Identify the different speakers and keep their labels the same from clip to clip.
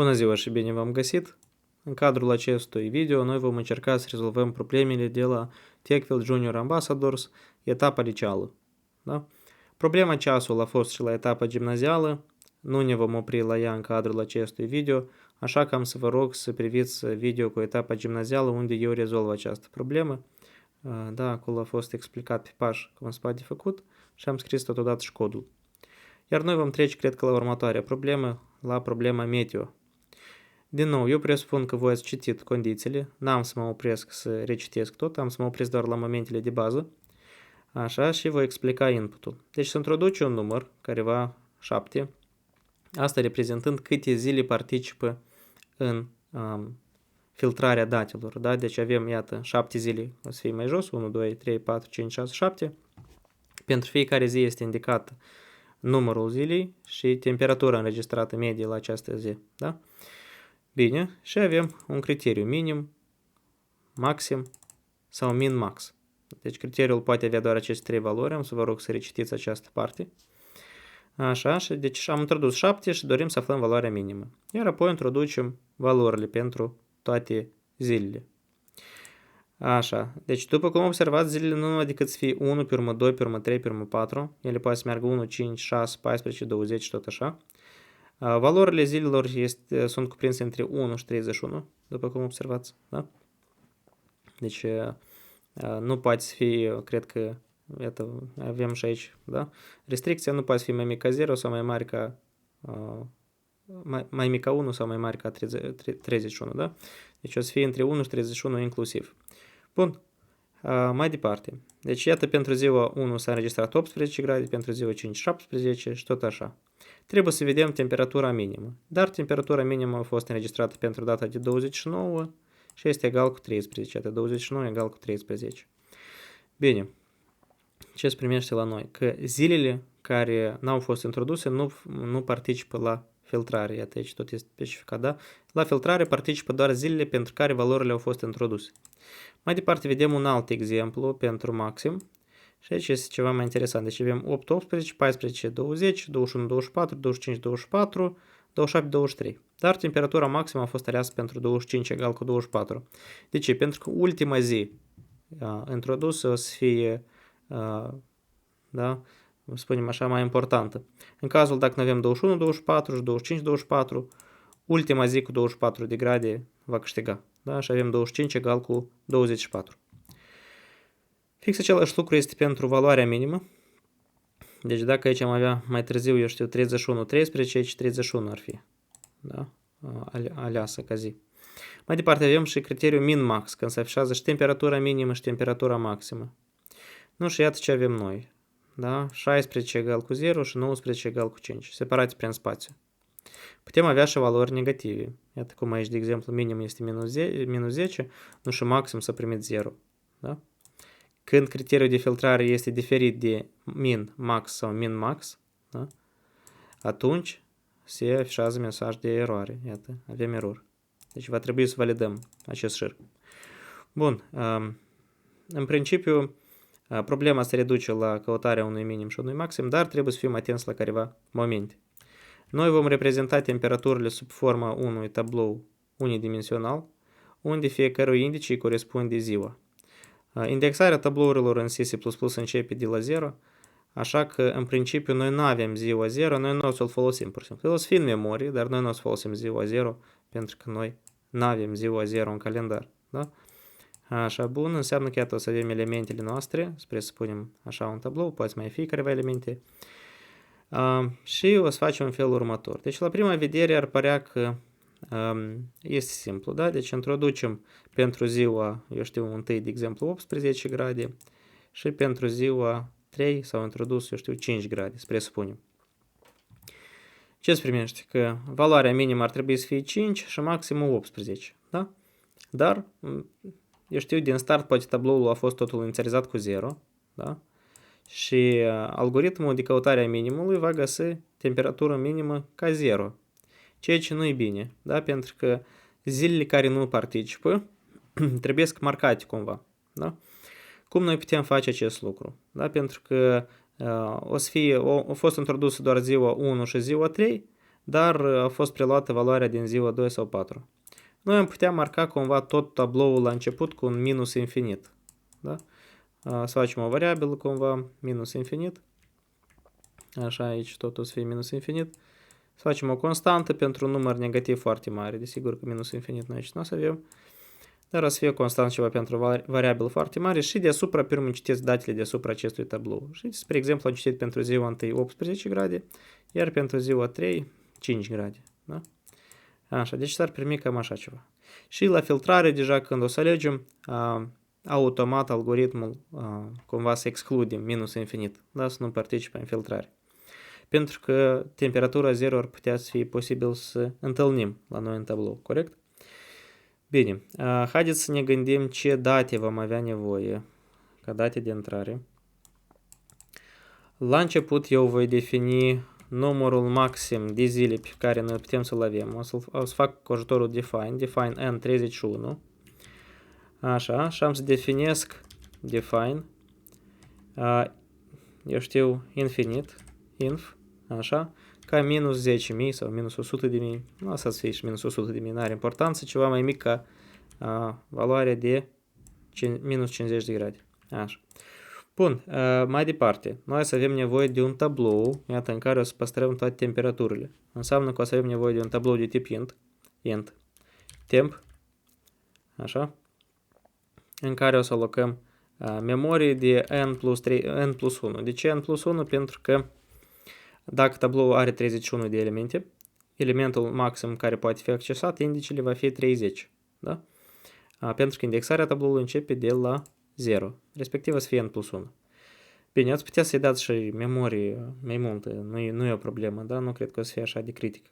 Speaker 1: Bună ziua și bine v-am găsit! În cadrul acestui video noi vom încerca să rezolvăm problemele de la Techfield Junior Ambassadors, etapa liceală. Da? Problema ceasul a fost și la etapa gimnazială, nu ne vom opri la ea în cadrul acestui video, așa că am să vă rog să priviți video cu etapa gimnazială unde eu rezolv această problemă. Da, acolo a fost explicat pe pași cum se poate făcut și am scris totodată și codul. Iar noi vom trece, cred că, la următoarea problemă, la problema meteo. Din nou, eu presupun că voi ați citit condițiile, n-am să mă opresc să recitesc tot, am să mă opresc doar la momentele de bază, așa, și voi explica inputul. Deci se introduce un număr, careva 7, asta reprezentând câte zile participă în filtrarea datelor, da? Deci avem, iată, 7 zile, o să fie mai jos, 1, 2, 3, 4, 5, 6, 7. Pentru fiecare zi este indicat numărul zilei și temperatura înregistrată medie la această zi, da? Bine, și avem un criteriu minim, maxim sau min-max. Deci criteriul poate avea doar aceste trei valori, am să vă rog să recitiți această parte. Așa, și deci am introdus 7 și dorim să aflăm valoarea minimă. Iar apoi introducem valorile pentru toate zilele. Așa, deci după cum observați, zilele nu numai decât să fie 1, pe urmă 2, pe urmă 3, pe urmă 4. Ele poate să meargă 1, 5, 6, 14, 20 și tot așa. Valorile zilelor sunt cuprinse între 1 și 31, după cum observați. Da? Deci nu poate să fie, cred că, iată, avem și aici, da? Restricția nu poate fi mai mică ca 0 sau mai mare ca mai mică ca 1 sau mai mare ca 31, da? Deci o să fie între 1 și 31 inclusiv. Bun, mai departe. Deci iată, pentru ziua 1 s-a înregistrat 18 grade, pentru ziua 5 17 și tot așa. Trebuie să vedem temperatura minimă. Dar temperatura minimă a fost înregistrată pentru data de 29 și este egal cu 13. Iată, 29 egal cu 13. Bine. Ce se primește la noi? Că zilele care n-au fost introduse nu participă la filtrare. Iată, aici tot este specificat, da? La filtrare participă doar zilele pentru care valorile au fost introduse. Mai departe vedem un alt exemplu pentru maxim. Și aici este ceva mai interesant. Deci avem 8, 18, 14, 20, 21, 24, 25, 24, 27, 23. Dar temperatura maximă a fost aleasă pentru 25 egal cu 24. De ce? Pentru că ultima zi introdusă o să fie, da, spunem așa, mai importantă. În cazul dacă nu avem 21, 24 și 25, 24, ultima zi cu 24 de grade va câștiga. Da? Și avem 25 egal cu 24. Fix același lucru este pentru valoarea minimă. Deci dacă aici am avea mai târziu, eu știu, 31, 13, aici 31 ar fi. Da? Aleasă ca zi. Mai departe avem și criteriul min-max, când se afișează și temperatura minimă și temperatura maximă. Nu, și iată ce avem noi. Da? 16 egal cu 0 și 19 egal cu 5, separate prin spațiu. Putem avea și valori negative. Iată cum aici, de exemplu, minim este minus 10, nu, și maxim să primit 0. Da? Când criteriul de filtrare este diferit de min-max sau min-max, da? Atunci se afișează mesaj de eroare. Iată, avem error. Deci va trebui să validăm acest șir. Bun. În principiu, problema se reduce la căutarea unui minim și unui maxim, dar trebuie să fim atenți la careva momente. Noi vom reprezenta temperaturile sub forma unui tablou unidimensional, unde fiecărui indice corespunde ziua. Indexarea tablourilor în C++ începe de la 0, așa că în principiu noi nu avem ziua 0, noi nu o să-l folosim pur și simplu. El o să fie în memorie, dar noi nu o să folosim ziua 0, pentru că noi nu avem ziua 0 în calendar. Da? Așa, bun, înseamnă că iată o să avem elementele noastre, spre să punem așa un tablou, poate mai fi careva elemente. Și o să facem în felul următor. Deci la prima vedere ar părea că este simplu, da? Deci introducem pentru ziua, eu știu, întâi, de exemplu, 18 grade și pentru ziua 3 s-au introdus, eu știu, 5 grade, să presupunem. Ce se primește? Că valoarea minimă ar trebui să fie 5 și maximul 18, da? Dar, eu știu, din start poate tabloul a fost totul inițializat cu 0, da? Și algoritmul de căutare a minimului va găsi temperatura minimă ca 0. Ceea ce nu e bine, da? Pentru că zilele care nu participă trebuie să marcate cumva. Da? Cum noi putem face acest lucru? Da? Pentru că o să fie, a fost introdusă doar ziua 1 și ziua 3, dar a fost preluată valoarea din ziua 2 sau 4. Noi am putea marca cumva tot tabloul la început cu un minus infinit. Da? Să facem o variabilă cumva, minus infinit. Așa, aici totul să fie minus infinit. Să facem o constantă pentru un număr negativ foarte mare. Desigur că minus infinit noi aici nu o să avem. Dar o să fie o constantă ceva pentru o variabilă foarte mare și deasupra, pe urmă, citesc datele deasupra acestui tablou. Și, spre exemplu, am citit pentru ziua 1 18 grade, iar pentru ziua 3 5 grade. Da? Așa, deci s-ar primi cam așa ceva. Și la filtrare, deja când o să alegem, automat algoritmul cumva să excludem minus infinit, da? Să nu participe în filtrare. Pentru că temperatura 0 ar putea să fie posibil să întâlnim la noi în tablou, corect? Bine, haideți să ne gândim ce date vom avea nevoie ca date de intrare. La început eu voi defini numărul maxim de zile pe care noi putem să-l avem. O să fac cu ajutorul define n31. Așa, și am să definesc define, eu știu, infinit, inf, așa, ca minus 10.000 sau minus 100.000, asta să fie și minus 100.000, n-are importanță, ceva mai mic ca valoarea de minus 50 de grade. Așa. Bun, mai departe, noi să avem nevoie de un tablou, iată, în care o să păstrăm toate temperaturile. Înseamnă că o să avem nevoie de un tablou de tip int, temp, așa, în care o să alocăm memorie de n plus 1. De ce n plus 1? Pentru că dacă tabloul are 31 de elemente, elementul maxim care poate fi accesat, indicele va fi 30. Da? Pentru că indexarea tabloului începe de la 0, respectiv o să fie n plus 1. Bine, ați putea să-i dați și memorie mai multă, nu e o problemă, da? Nu cred că o să fie așa de critic.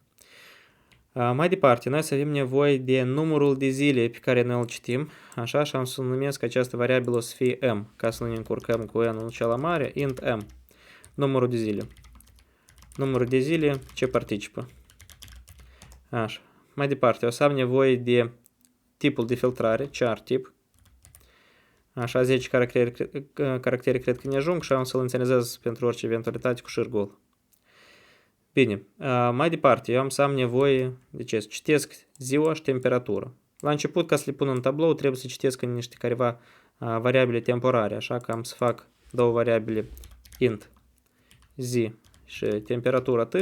Speaker 1: Mai departe, noi să avem nevoie de numărul de zile pe care noi îl citim, așa, și am să numesc această variabilă o să fie m, ca să nu ne încurcăm cu n-ul cel mare, int m, numărul de zile. Numărul de zile ce participă. Așa. Mai departe, o să am nevoie de tipul de filtrare, char tip. Așa, 10 caractere cred că ne ajung și am să-l inițializez pentru orice eventualitate cu șir gol. Bine, mai departe, eu am să am nevoie de ce? Să citesc ziua și temperatură. La început, ca să le pun în tablou, trebuie să citesc în niște careva variabile temporare, așa că am să fac două variabile int zi și temperatura t,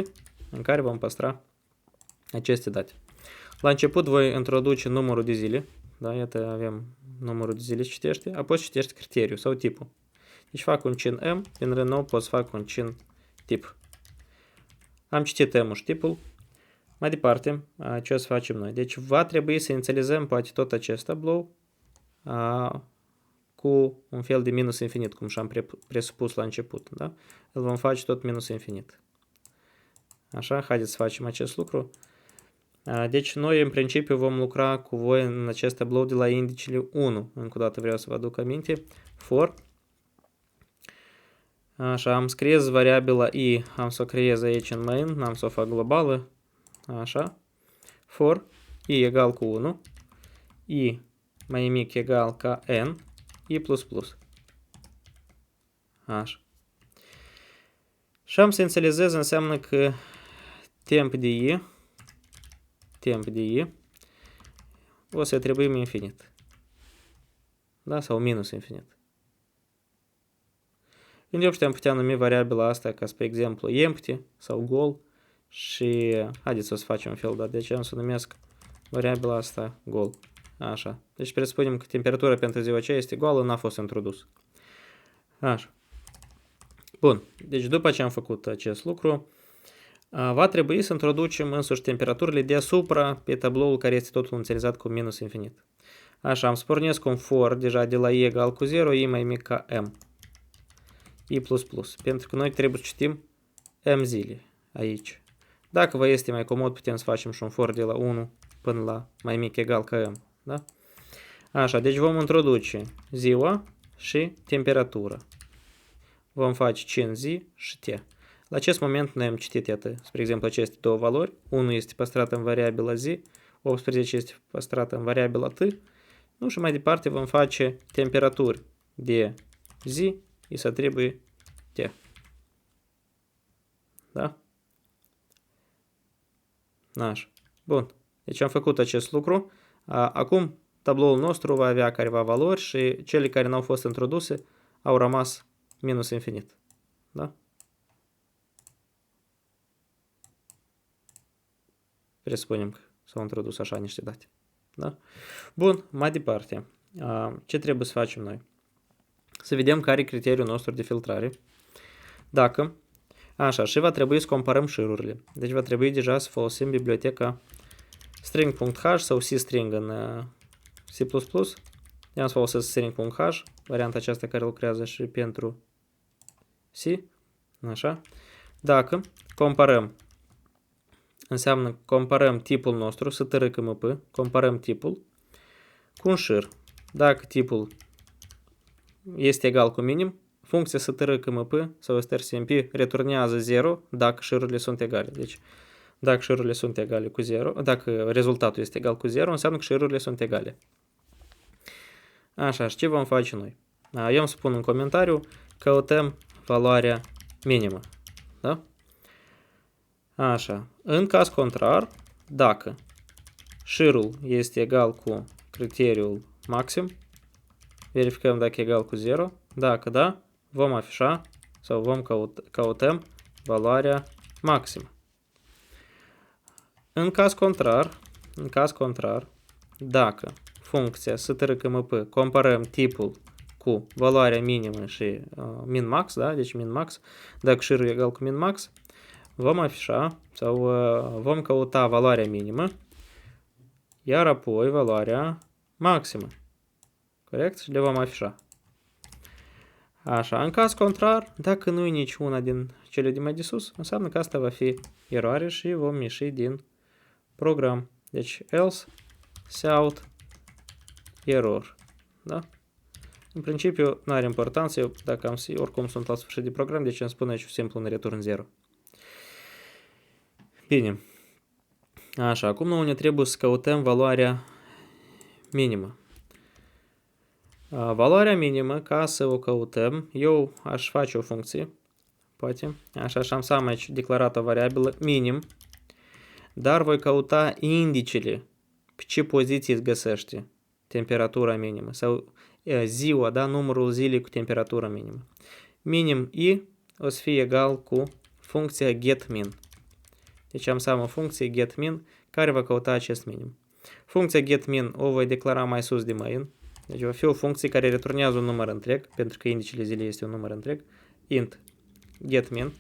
Speaker 1: în care vom păstra aceste date. La început voi introduce numărul de zile, da, iată avem numărul de zile citește, apoi citește criteriul sau tipul. Deci fac un cin m, din rând nou pot să fac un cin tip. Am citit m-ul și tipul. Mai departe, ce o să facem noi? Deci va trebui să inițializăm poate tot acest tablou cu un fel de minus infinit, cum și-am presupus la început. Da? Îl vom face tot minus infinit. Așa, haideți să facem acest lucru. Deci noi în principiu vom lucra cu voi în acest tablou de la indicele 1. Încă o dată vreau să vă aduc aminte. For. Așa, am scris variabila i, am să o creez aici în main, n-am să o fac globală. Așa. For i egal cu 1, i mai mic egal ca n, i++. Așa. Și am să inițializez, înseamnă că temp de i o să atribuim infinit. Da? Sau minus infinit. În am putea numi variabila asta ca, spre exemplu, empty sau goal și haideți să facem un fel, dar de ce am să numesc variabila asta goal. Așa. Deci presupunem că temperatura pentru ziua aceea este goală, n-a fost introdus. Așa. Bun. Deci după ce am făcut acest lucru, va trebui să introducem însuși temperaturile deasupra pe tabloul care este totul inițializat cu minus infinit. Așa, am să pornesc un for deja de la i egal cu 0, i mai mic ca m. i++, pentru că noi trebuie să citim m zile aici. Dacă vă este mai comod, putem să facem și un for de la 1 până la mai mic egal ca m. Da? Așa, deci vom introduce ziua și temperatura. Vom face cin zi și t. La acest moment noi am citit, iată, spre exemplu, aceste două valori. 1 este păstrat în variabila zi, 18 este păstrat în variabila t. Nu, și mai departe vom face temperaturi de zi, îi se atribuie t. Da? Așa. Bun. Deci am făcut acest lucru. Acum tabloul nostru va avea careva valori și cele care n-au fost introduse au rămas minus infinit. Da? Presupunem că s-au introdus așa niște date. Da? Bun, mai departe. Ce trebuie să facem noi? Să vedem care e criteriul nostru de filtrare. Dacă, așa, și va trebui să comparăm șirurile. Deci va trebui deja să folosim biblioteca string.h sau C-string în C++. Eu am să folosesc string.h, varianta aceasta care lucrează și pentru C. Așa. Dacă comparăm, înseamnă comparăm tipul nostru, strcmp, comparăm tipul cu un șir. Dacă tipul este egal cu minim, funcția strcmp sau strcmp returnează 0 dacă șirurile sunt egale. Deci, dacă șirurile sunt egale cu 0, dacă rezultatul este egal cu 0, înseamnă că șirurile sunt egale. Așa, și ce vom face noi? Eu îmi spun în comentariu, căutăm valoarea minimă. Da? Așa. În caz contrar, dacă șirul este egal cu criteriul maxim, verificăm dacă e egal cu 0. Dacă da, vom afișa sau vom căutăm valoarea maximă. În caz contrar, dacă funcția strcmp comparăm tipul cu valoarea minimă și min-max, da? Deci min-max, dacă șirul e egal cu min-max, vom afișa sau vom căuta valoarea minimă, iar apoi valoarea maximă. Corect? Și le vom afișa. Așa, în caz contrar, dacă nu e niciuna din cele de mai de sus, înseamnă că asta va fi eroare și vom ieși din program. Deci else out error. Da? În principiu nu are importanță, eu dacă am oricum sunt la sfârșit de program, deci îmi spune aici simplu un return 0. Bine. Așa, acum noi ne trebuie să căutăm valoarea minimă. Valoarea minimă, ca să o căutăm, eu aș face o funcție, poate, așa și am să am aici declarat o variabilă minim, dar voi căuta indicele, pe ce poziție îți găsește temperatura minimă, sau ziua, da, numărul zilei cu temperatura minimă. Minim i o să fie egal cu funcția getMin. Deci am să am o funcție getMin care va căuta acest minim. Funcția getMin o voi declara mai sus de main. Deci va fi o funcție care returnează un număr întreg, pentru că indicele zilei este un număr întreg. Int getMin.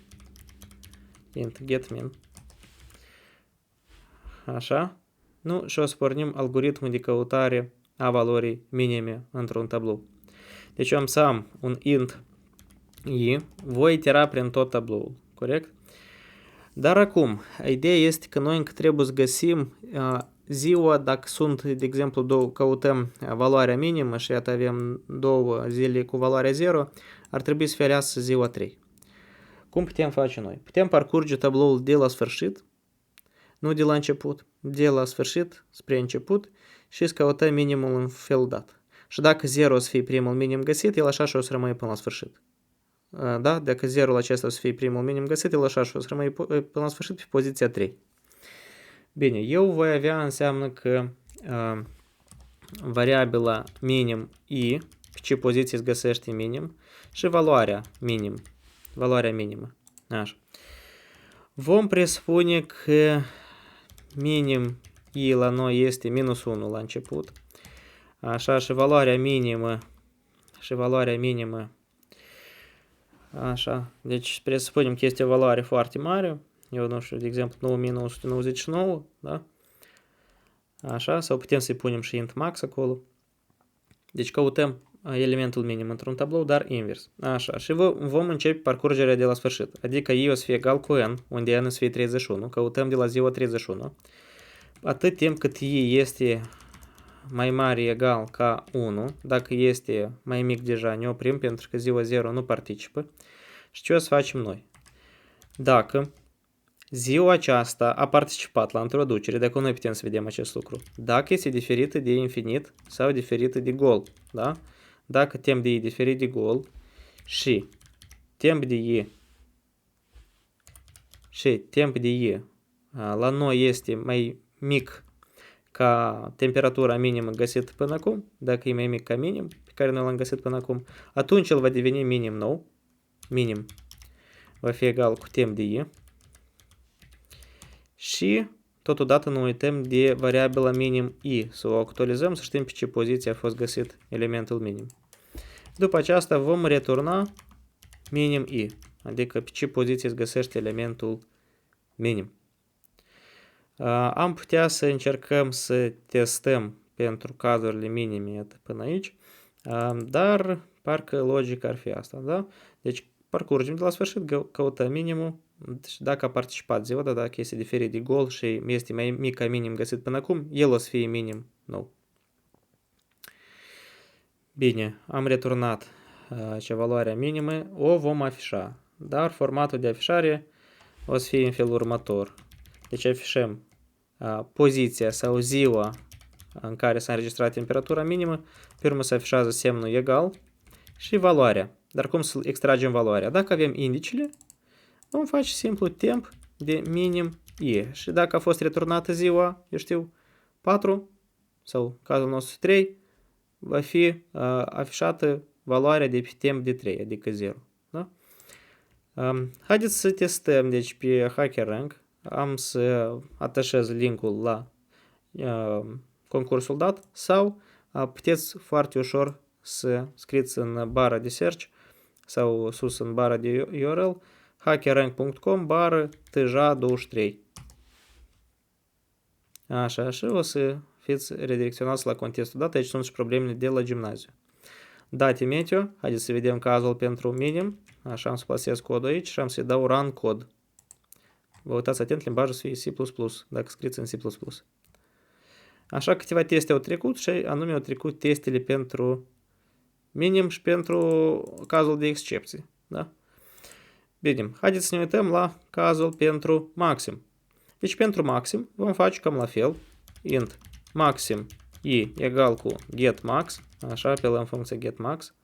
Speaker 1: Așa. Nu, și o să pornim algoritmul de căutare a valorii minime într-un tablou. Deci eu am să am un int i, voi itera prin tot tabloul, corect? Dar acum, ideea este că noi încă trebuie să găsim ziua, dacă sunt, de exemplu, căutăm valoarea minimă și iată avem două zile cu valoarea 0, ar trebui să fie aleasă ziua 3. Cum putem face noi? Putem parcurge tabloul de la sfârșit, nu de la început, de la sfârșit spre început și să căutăm minimul în fel dat. Și dacă 0 o să fie primul minim găsit, el așa și o să rămâne până la sfârșit. Da? Dacă 0-ul acesta o să fie primul minim găsit, el așa și o să rămâne până la sfârșit pe poziția 3. Bine, eu voi avea, înseamnă că variabila minim i, pe ce poziție îți găsește minim, și valoarea minimă. Așa. Vom presupune că minim i la noi este minus 1 la început. Așa, și valoarea minimă, așa, deci presupunem că este o valoare foarte mare, eu nu știu, de exemplu 9999, da? Așa, sau putem să-i punem și int max acolo. Deci căutăm elementul minim într-un tablou, dar invers. Așa, și vom începe parcurgerea de la sfârșit, adică i o să fie egal cu n, unde n o să fie 31, căutăm de la ziua 31. Atât timp cât i este mai mare egal ca 1, dacă este mai mic deja ne oprim pentru că ziua 0 nu participă. Și ce o să facem noi? Dacă ziua aceasta a participat la introducere, dacă noi putem să vedem acest lucru, dacă este diferită de infinit sau diferită de gol, da? Dacă timp de i diferit de gol și timp de i la noi este mai mic ca temperatura minimă găsită până acum, dacă e mai mic ca minim, pe care noi l-am găsit până acum, atunci el va deveni minim nou. Minim va fi egal cu temp de i. Și totodată nu uităm de variabila minim i. Să o actualizăm, să știm pe ce poziție a fost găsit elementul minim. După aceasta vom returna minim i, adică pe ce poziție se găsește elementul minim. Am putea să încercăm să testăm pentru cazurile minime până aici, dar parcă logica ar fi asta, da? Deci parcurgem de la sfârșit, căutăm minimul, deci dacă a participat ziua, dar dacă este diferit de gol și este mai mic ca minim găsit până acum, el o să fie minim nou. Bine, am returnat ce valoarea minimă, o vom afișa, dar formatul de afișare o să fie în felul următor. Deci afișăm poziția sau ziua în care s-a înregistrat temperatura minimă, pe urmă se afișează semnul egal și valoarea. Dar cum să extragem valoarea? Dacă avem indicele, vom face simplu temp de minim i. Și dacă a fost returnată ziua, eu știu, 4 sau cazul nostru 3, va fi afișată valoarea de pe temp de 3, adică 0. Da? Haideți să testăm deci pe HackerRank. Am să atașez linkul la concursul dat sau puteți foarte ușor să scrieți în bara de search sau sus în bara de URL hackerrank.com /tja23. Așa, și o să fiți redirecționați la contextul dat. Aici sunt și problemele de la gimnaziu. Date meteo, haideți să vedem cazul pentru minim. Așa, am să plasez codul aici și am să-i dau run cod. Vă uitați atent, limbajul să fie C++, dacă scrieți în C++. Așa, câteva teste au trecut și anume au trecut testele pentru minim și pentru cazul de excepție. Da? Bine, haideți să ne uităm la cazul pentru maxim. Deci pentru maxim vom face cam la fel. Int maxim i egal cu getMax. Așa, apelăm funcția getMax.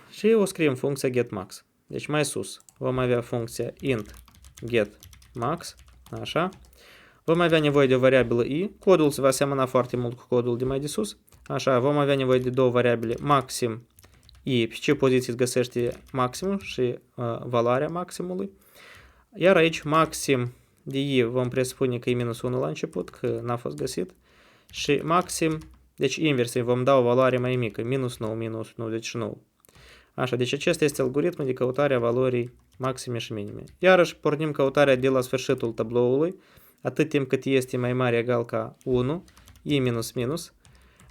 Speaker 1: Și o scriem funcția getMax. Deci mai sus vom avea funcția int getMax. Așa. Vom avea nevoie de o variabilă i. Codul se va asemăna foarte mult cu codul de mai de sus. Așa, vom avea nevoie de două variabile maxim i, pe ce poziție se găsește maximul și valoarea maximului. Iar aici maxim de i vom presupune că e minus 1 la început, că n-a fost găsit. Și maxim, deci invers, vom da o valoare mai mică, minus 9, minus 9, deci 9. Așa, deci acesta este algoritmul de căutare a valorii maxime și minime. Iarăși pornim căutarea de la sfârșitul tabloului, atât timp cât este mai mare egal ca 1, i minus minus.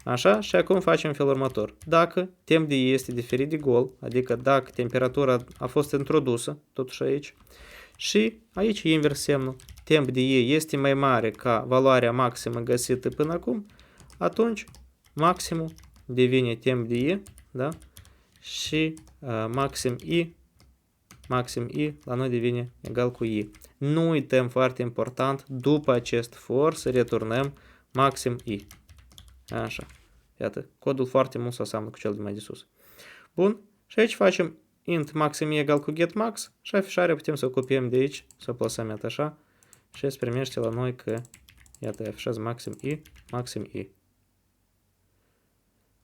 Speaker 1: Așa, și acum facem felul următor. Dacă temp de i este diferit de gol, adică dacă temperatura a fost introdusă, totuși aici, și aici invers semnul, temp de i este mai mare ca valoarea maximă găsită până acum, atunci maximul devine temp de i, da? Și maxim i la noi devine egal cu i. Nu uităm, foarte important, după acest for să returnăm maxim i. Așa. Iată, codul foarte mult se aseamănă cu cel de mai de sus. Bun. Și aici facem int maxim i egal cu getMax și afișarea putem să o copiem de aici, să o plasăm iată așa și se primește la noi că, iată, afișează maxim i.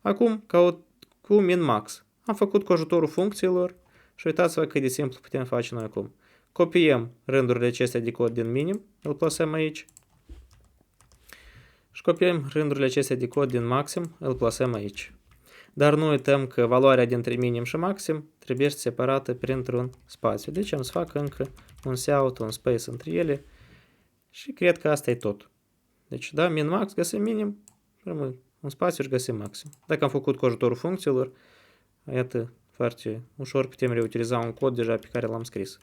Speaker 1: Acum, caut cu min-max. Am făcut cu ajutorul funcțiilor și uitați-vă cât de simplu putem face noi acum. Copiem rândurile acestea de cod din minim, îl plasăm aici. Și copiem rândurile acestea de cod din maxim, îl plasăm aici. Dar nu uităm că valoarea dintre minim și maxim trebuie separată printr-un spațiu. Deci am să fac încă un seout, un space între ele și cred că asta e tot. Deci, da, min-max găsim minim, rămâne un spațiu și găsim maxim. Dacă am făcut cu ajutorul funcțiilor, iată, foarte ușor putem reutiliza un cod deja pe care l-am scris.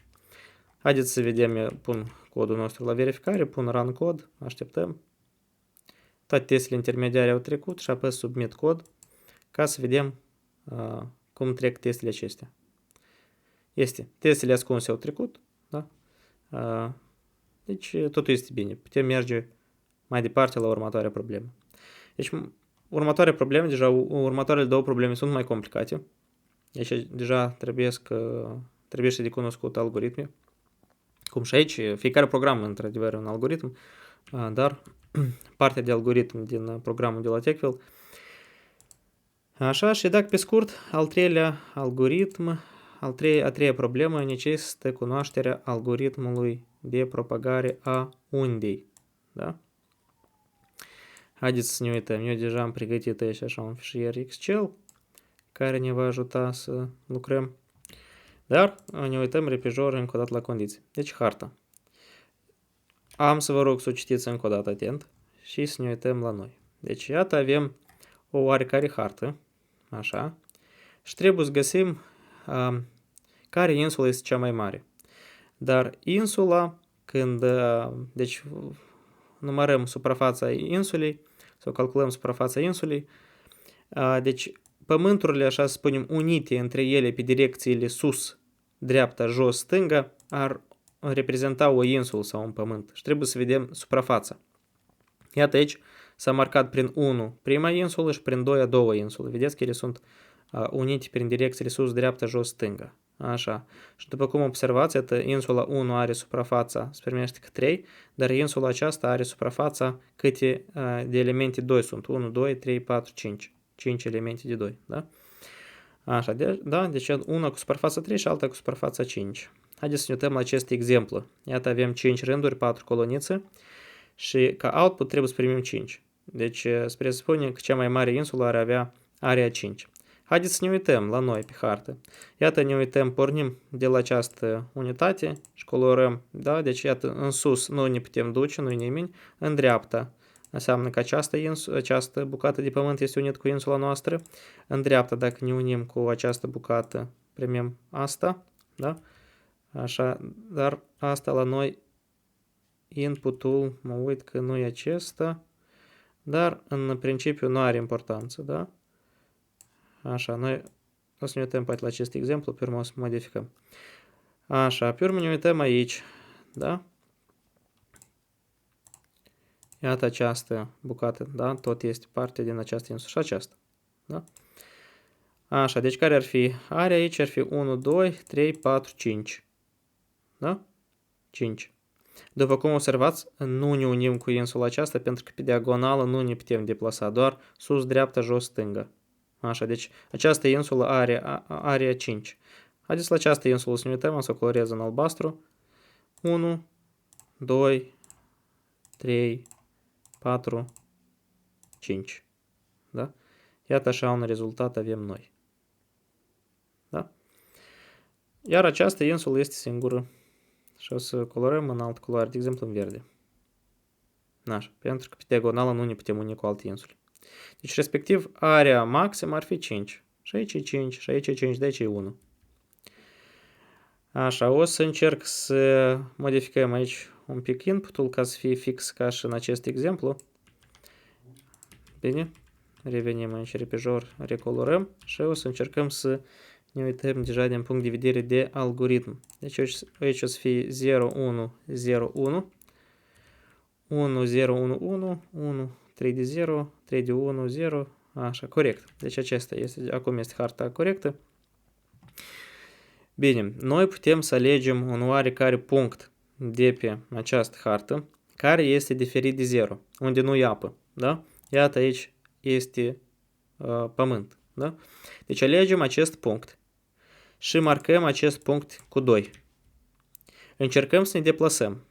Speaker 1: Haideți să vedem, eu pun codul nostru la verificare, pun run cod, așteptăm. Toate testele intermediare au trecut și apăs submit cod ca să vedem cum trec testele acestea. Testele ascunse au trecut, da? Deci totul este bine. Putem merge mai departe la următoarea problemă. Deci următoarea problemă, deja următoarele două probleme sunt mai complicate. Deci deja trebuie să de cunoscut algoritmi. Cum și aici, fiecare program, într-adevăr, un algoritm, dar partea de algoritm din programul de la Techfill. Așa, și dacă pe scurt, al treilea algoritm, a treia problemă necesită cunoașterea algoritmului de propagare a undei. Da? Haideți să ne uităm. Eu deja am pregătit aici așa un fișier Excel care ne va ajuta să lucrăm. Dar ne uităm repejor încă o dată la condiții. Deci harta. Am să vă rog să o citiți încă o dată atent și să ne uităm la noi. Deci iată avem o oarecare hartă. Așa. Și trebuie să găsim care insulă este cea mai mare. Dar insula, când deci numărăm suprafața insulei sau calculăm suprafața insulei, deci pământurile, așa să spunem, unite între ele pe direcțiile sus, dreapta, jos, stânga, ar reprezenta o insulă sau un pământ. Și trebuie să vedem suprafața. Iată aici s-a marcat prin 1 prima insulă și prin 2 a doua insulă. Vedeți că ele sunt unite prin direcțiile sus, dreapta, jos, stânga. Așa. Și după cum observați, insula 1 are suprafața, se primește că 3, dar insula aceasta are suprafața câte de elemente 2 sunt. 1, 2, 3, 4, 5. 5 elemente de 2. Da? Așa, deci una cu suprafața 3 și alta cu suprafața 5. Haideți să ne uităm la acest exemplu. Iată avem 5 rânduri, 4 colonițe și ca output trebuie să primim 5. Deci se presupune că cea mai mare insulă ar avea area 5. Haideți să ne uităm la noi pe hartă. Iată ne uităm, pornim de la această unitate și colorăm. Da? Deci iată în sus nu ne putem duce, nu-i nimeni. În dreapta înseamnă că această bucată de pământ este unită cu insula noastră. În dreapta, dacă ne unim cu această bucată, primim asta. Da? Așa, dar asta la noi, inputul, mă uit că nu e acesta, dar în principiu nu are importanță. Da? Așa, noi o să ne uităm poate la acest exemplu, pe urmă o să modificăm. Așa, pe urmă ne uităm aici. Da? Iată această bucată, da? Tot este parte din această insulă și aceasta. Da? Așa, deci care ar fi? Area aici ar fi 1, 2, 3, 4, 5. Da? 5. După cum observați, nu ne unim cu insula aceasta pentru că pe diagonală nu ne putem deplasa, doar sus, dreapta, jos, stânga. Așa, deci această insulă are area 5. Haideți la această insulă să ne uităm, o să o colorez în albastru. 1, 2, 3, 4, 5. Da? Iată așa un rezultat avem noi. Da? Iar această insulă este singură. Și o să colorăm în altă culoare, de exemplu în verde. Așa, pentru că pe diagonală nu ne putem uni cu alte insule. Deci, respectiv, area maximă ar fi 5. Și aici e 5, și aici e 5, de aici e 1. Așa, o să încerc să modificăm aici un pic inputul ca să fie fix ca și în acest exemplu. Bine, revenim aici repejor, recolorăm și o să încercăm să ne uităm deja din punct de vedere de algoritm. Deci aici o să fie 0, 1, 0, 1, 1, 0, 1, 1, 1, 3 de 0, 3 de 1, 0, așa, corect. Deci acesta este, acum este harta corectă. Bine, noi putem să alegem un oarecare punct de pe această hartă care este diferit de 0, unde nu e apă, da? Iată aici este pământ, da? Deci alegem acest punct și marcăm acest punct cu 2. Încercăm să ne deplasăm.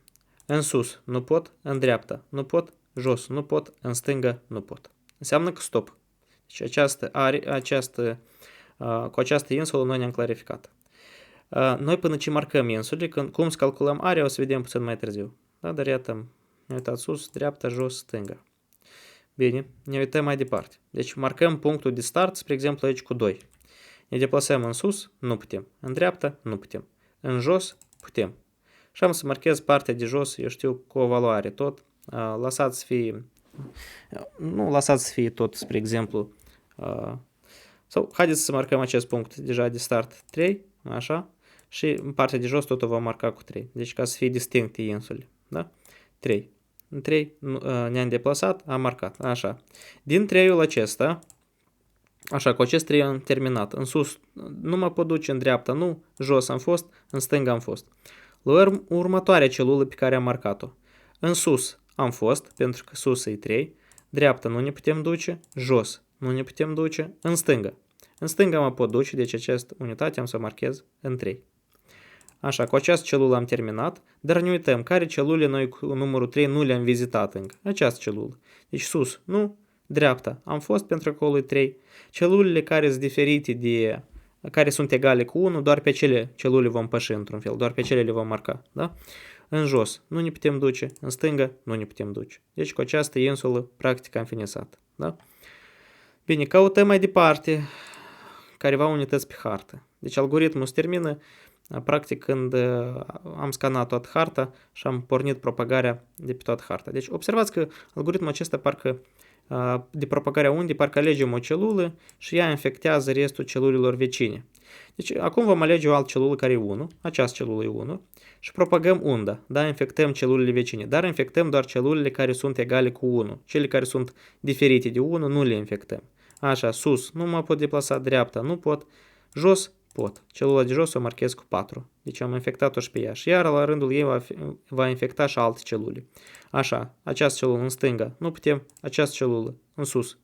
Speaker 1: În sus nu pot, în dreapta nu pot, jos nu pot, în stânga nu pot. Înseamnă că stop. Deci cu această insulă noi ne-am clarificat. Noi până ce marcăm insule, cum să calculăm area, o să vedem puțin mai târziu. Da? Dar iată, ne uităm sus, dreapta, jos, stânga. Bine, ne uităm mai departe. Deci marcăm punctul de start, spre exemplu aici cu 2. Ne deplasăm în sus, nu putem. În dreapta, nu putem. În jos, putem. Și am să marchez partea de jos, eu știu, cu o valoare tot. Lăsați să fie, nu lăsați să fie tot, spre exemplu, sau haideți să marcăm acest punct deja de start 3, așa, și în partea de jos tot o vom marca cu 3. Deci ca să fie distincte insule, da? 3. În 3 ne-am deplasat, am marcat, așa. Din 3-ul acesta, așa, cu acest 3 am terminat. În sus nu mă pot duce, în dreapta nu, jos am fost, în stânga am fost. La următoarea celulă pe care am marcat-o. În sus am fost, pentru că sus e 3, dreapta nu ne putem duce, jos nu ne putem duce, în stânga. În stânga mă pot duce, deci această unitate am să o marchez în 3. Așa, cu această celulă am terminat, dar ne uităm care celule noi cu numărul 3 nu le-am vizitat încă. Această celulă. Deci sus, nu, dreapta. Am fost pentru că acolo e 3. Celulele care sunt diferite de, care sunt egale cu 1, doar pe cele celule vom păși într-un fel, doar pe cele le vom marca, da? În jos nu ne putem duce, în stânga nu ne putem duce. Deci cu această insulă practic am finisat, da? Bine, căutăm mai departe careva unități pe hartă. Deci algoritmul se termină practic când am scanat toată harta și am pornit propagarea de pe toată harta. Deci observați că algoritmul acesta parcă de propagarea undei, parcă alegem o celulă și ea infectează restul celulelor vecine. Deci acum vom alege o altă celulă care e 1, această celulă e 1 și propagăm unda, da, infectăm celulele vecine, dar infectăm doar celulele care sunt egale cu 1. Cele care sunt diferite de 1 nu le infectăm. Așa, sus nu mă pot deplasa, dreapta nu pot, jos pot. Celula de jos o marchez cu 4. Deci am infectat-o și pe ea. Și iar la rândul ei va infecta și alte celule. Așa, această celulă în stânga nu putem, această celulă în sus.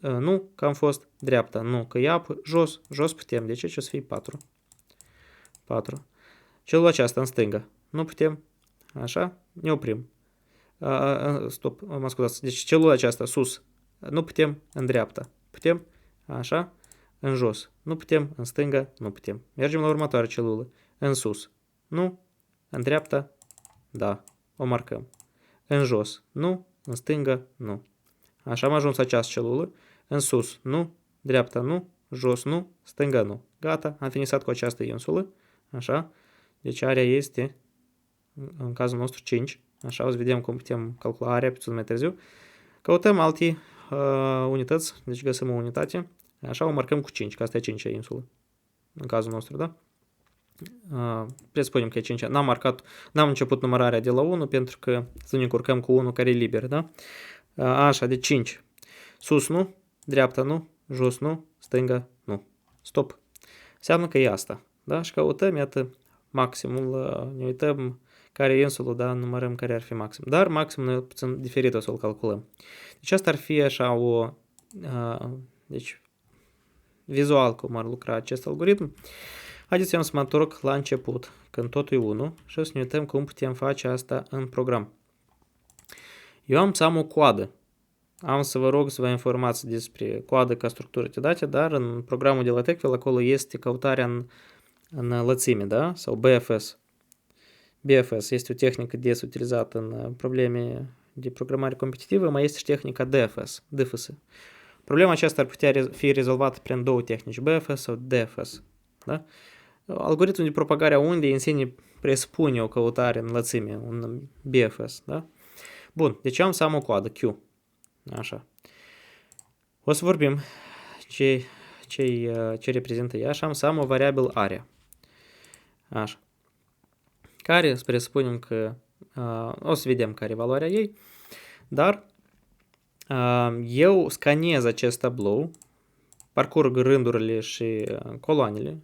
Speaker 1: Nu, că am fost dreapta, nu, că e apă, jos putem. Deci aici o să fie 4. 4. Celula aceasta în stânga nu putem, așa, ne oprim. Stop, mă scuzați. Deci celula aceasta sus nu putem, în dreapta. Putem, așa, în jos. Nu putem, în stânga, nu putem. Mergem la următoarea celulă. În sus. Nu, în dreapta, da, o marcăm. În jos, nu, în stânga, nu. Așa am ajuns această celulă. În sus, nu, dreapta, nu, jos, nu, stânga, nu. Gata, am finisat cu această insulă. Așa. Deci area este, în cazul nostru, 5. Așa, o să vedem cum putem calcula area puțin mai târziu. Căutăm alte unități, deci găsim o unitate. Așa o marcăm cu 5, că asta e 5-a insulă. În cazul nostru, da? Presupunem că e 5. N-am început numărarea de la 1 pentru că să ne încurcăm cu 1 care e liber, da? Așa, de 5. Sus nu, dreapta nu, jos nu, stânga nu. Stop. Înseamnă că e asta, da? Și căutăm, iată, maximul, ne uităm care e insulă, da? Numărăm care ar fi maxim. Dar maximul e puțin diferit, o să-l calculăm. Deci asta ar fi așa o... deci, vizual cum ar lucra acest algoritm. Haideți să mă întorc la început, când totul e 1, și o să ne uităm cum putem face asta în program. Eu am să am o coadă. Am să vă rog să vă informați despre coadă ca structură de date, dar în programul de la TechFill acolo este căutarea în lățime, da? Sau BFS. BFS este o tehnică des utilizată în probleme de programare competitivă, mai este și tehnica DFS. Problema aceasta ar putea fi rezolvată prin două tehnici, BFS sau DFS. Da? Algoritmul de propagare a undei în sine presupune o căutare în lățime, un BFS. Da? Bun, deci am să am o coadă Q. Așa. O să vorbim ce reprezintă ea și am să am o variabilă area. Așa. Care, să presupunem că o să vedem care e valoarea ei, dar eu scanez acest tablou, parcurg rândurile și coloanele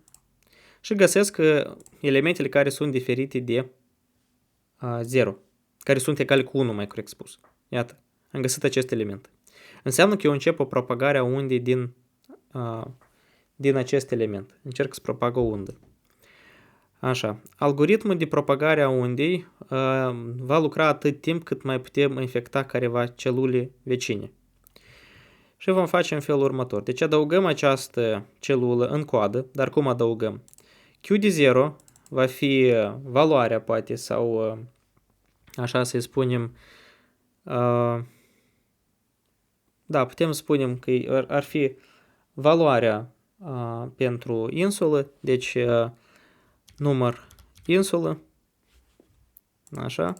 Speaker 1: și găsesc elementele care sunt diferite de 0, care sunt egale cu 1, mai corect spus. Iată, am găsit acest element. Înseamnă că eu încep o propagare a undei din acest element. Încerc să propag o undă. Așa, algoritmul de propagare a undei va lucra atât timp cât mai putem infecta careva celule vecine. Și vom face în felul următor. Deci adăugăm această celulă în coadă, dar cum adăugăm? Q de 0 va fi valoarea, poate, sau așa să-i spunem, da, putem spunem că ar fi valoarea pentru insulă, deci număr insulă, așa,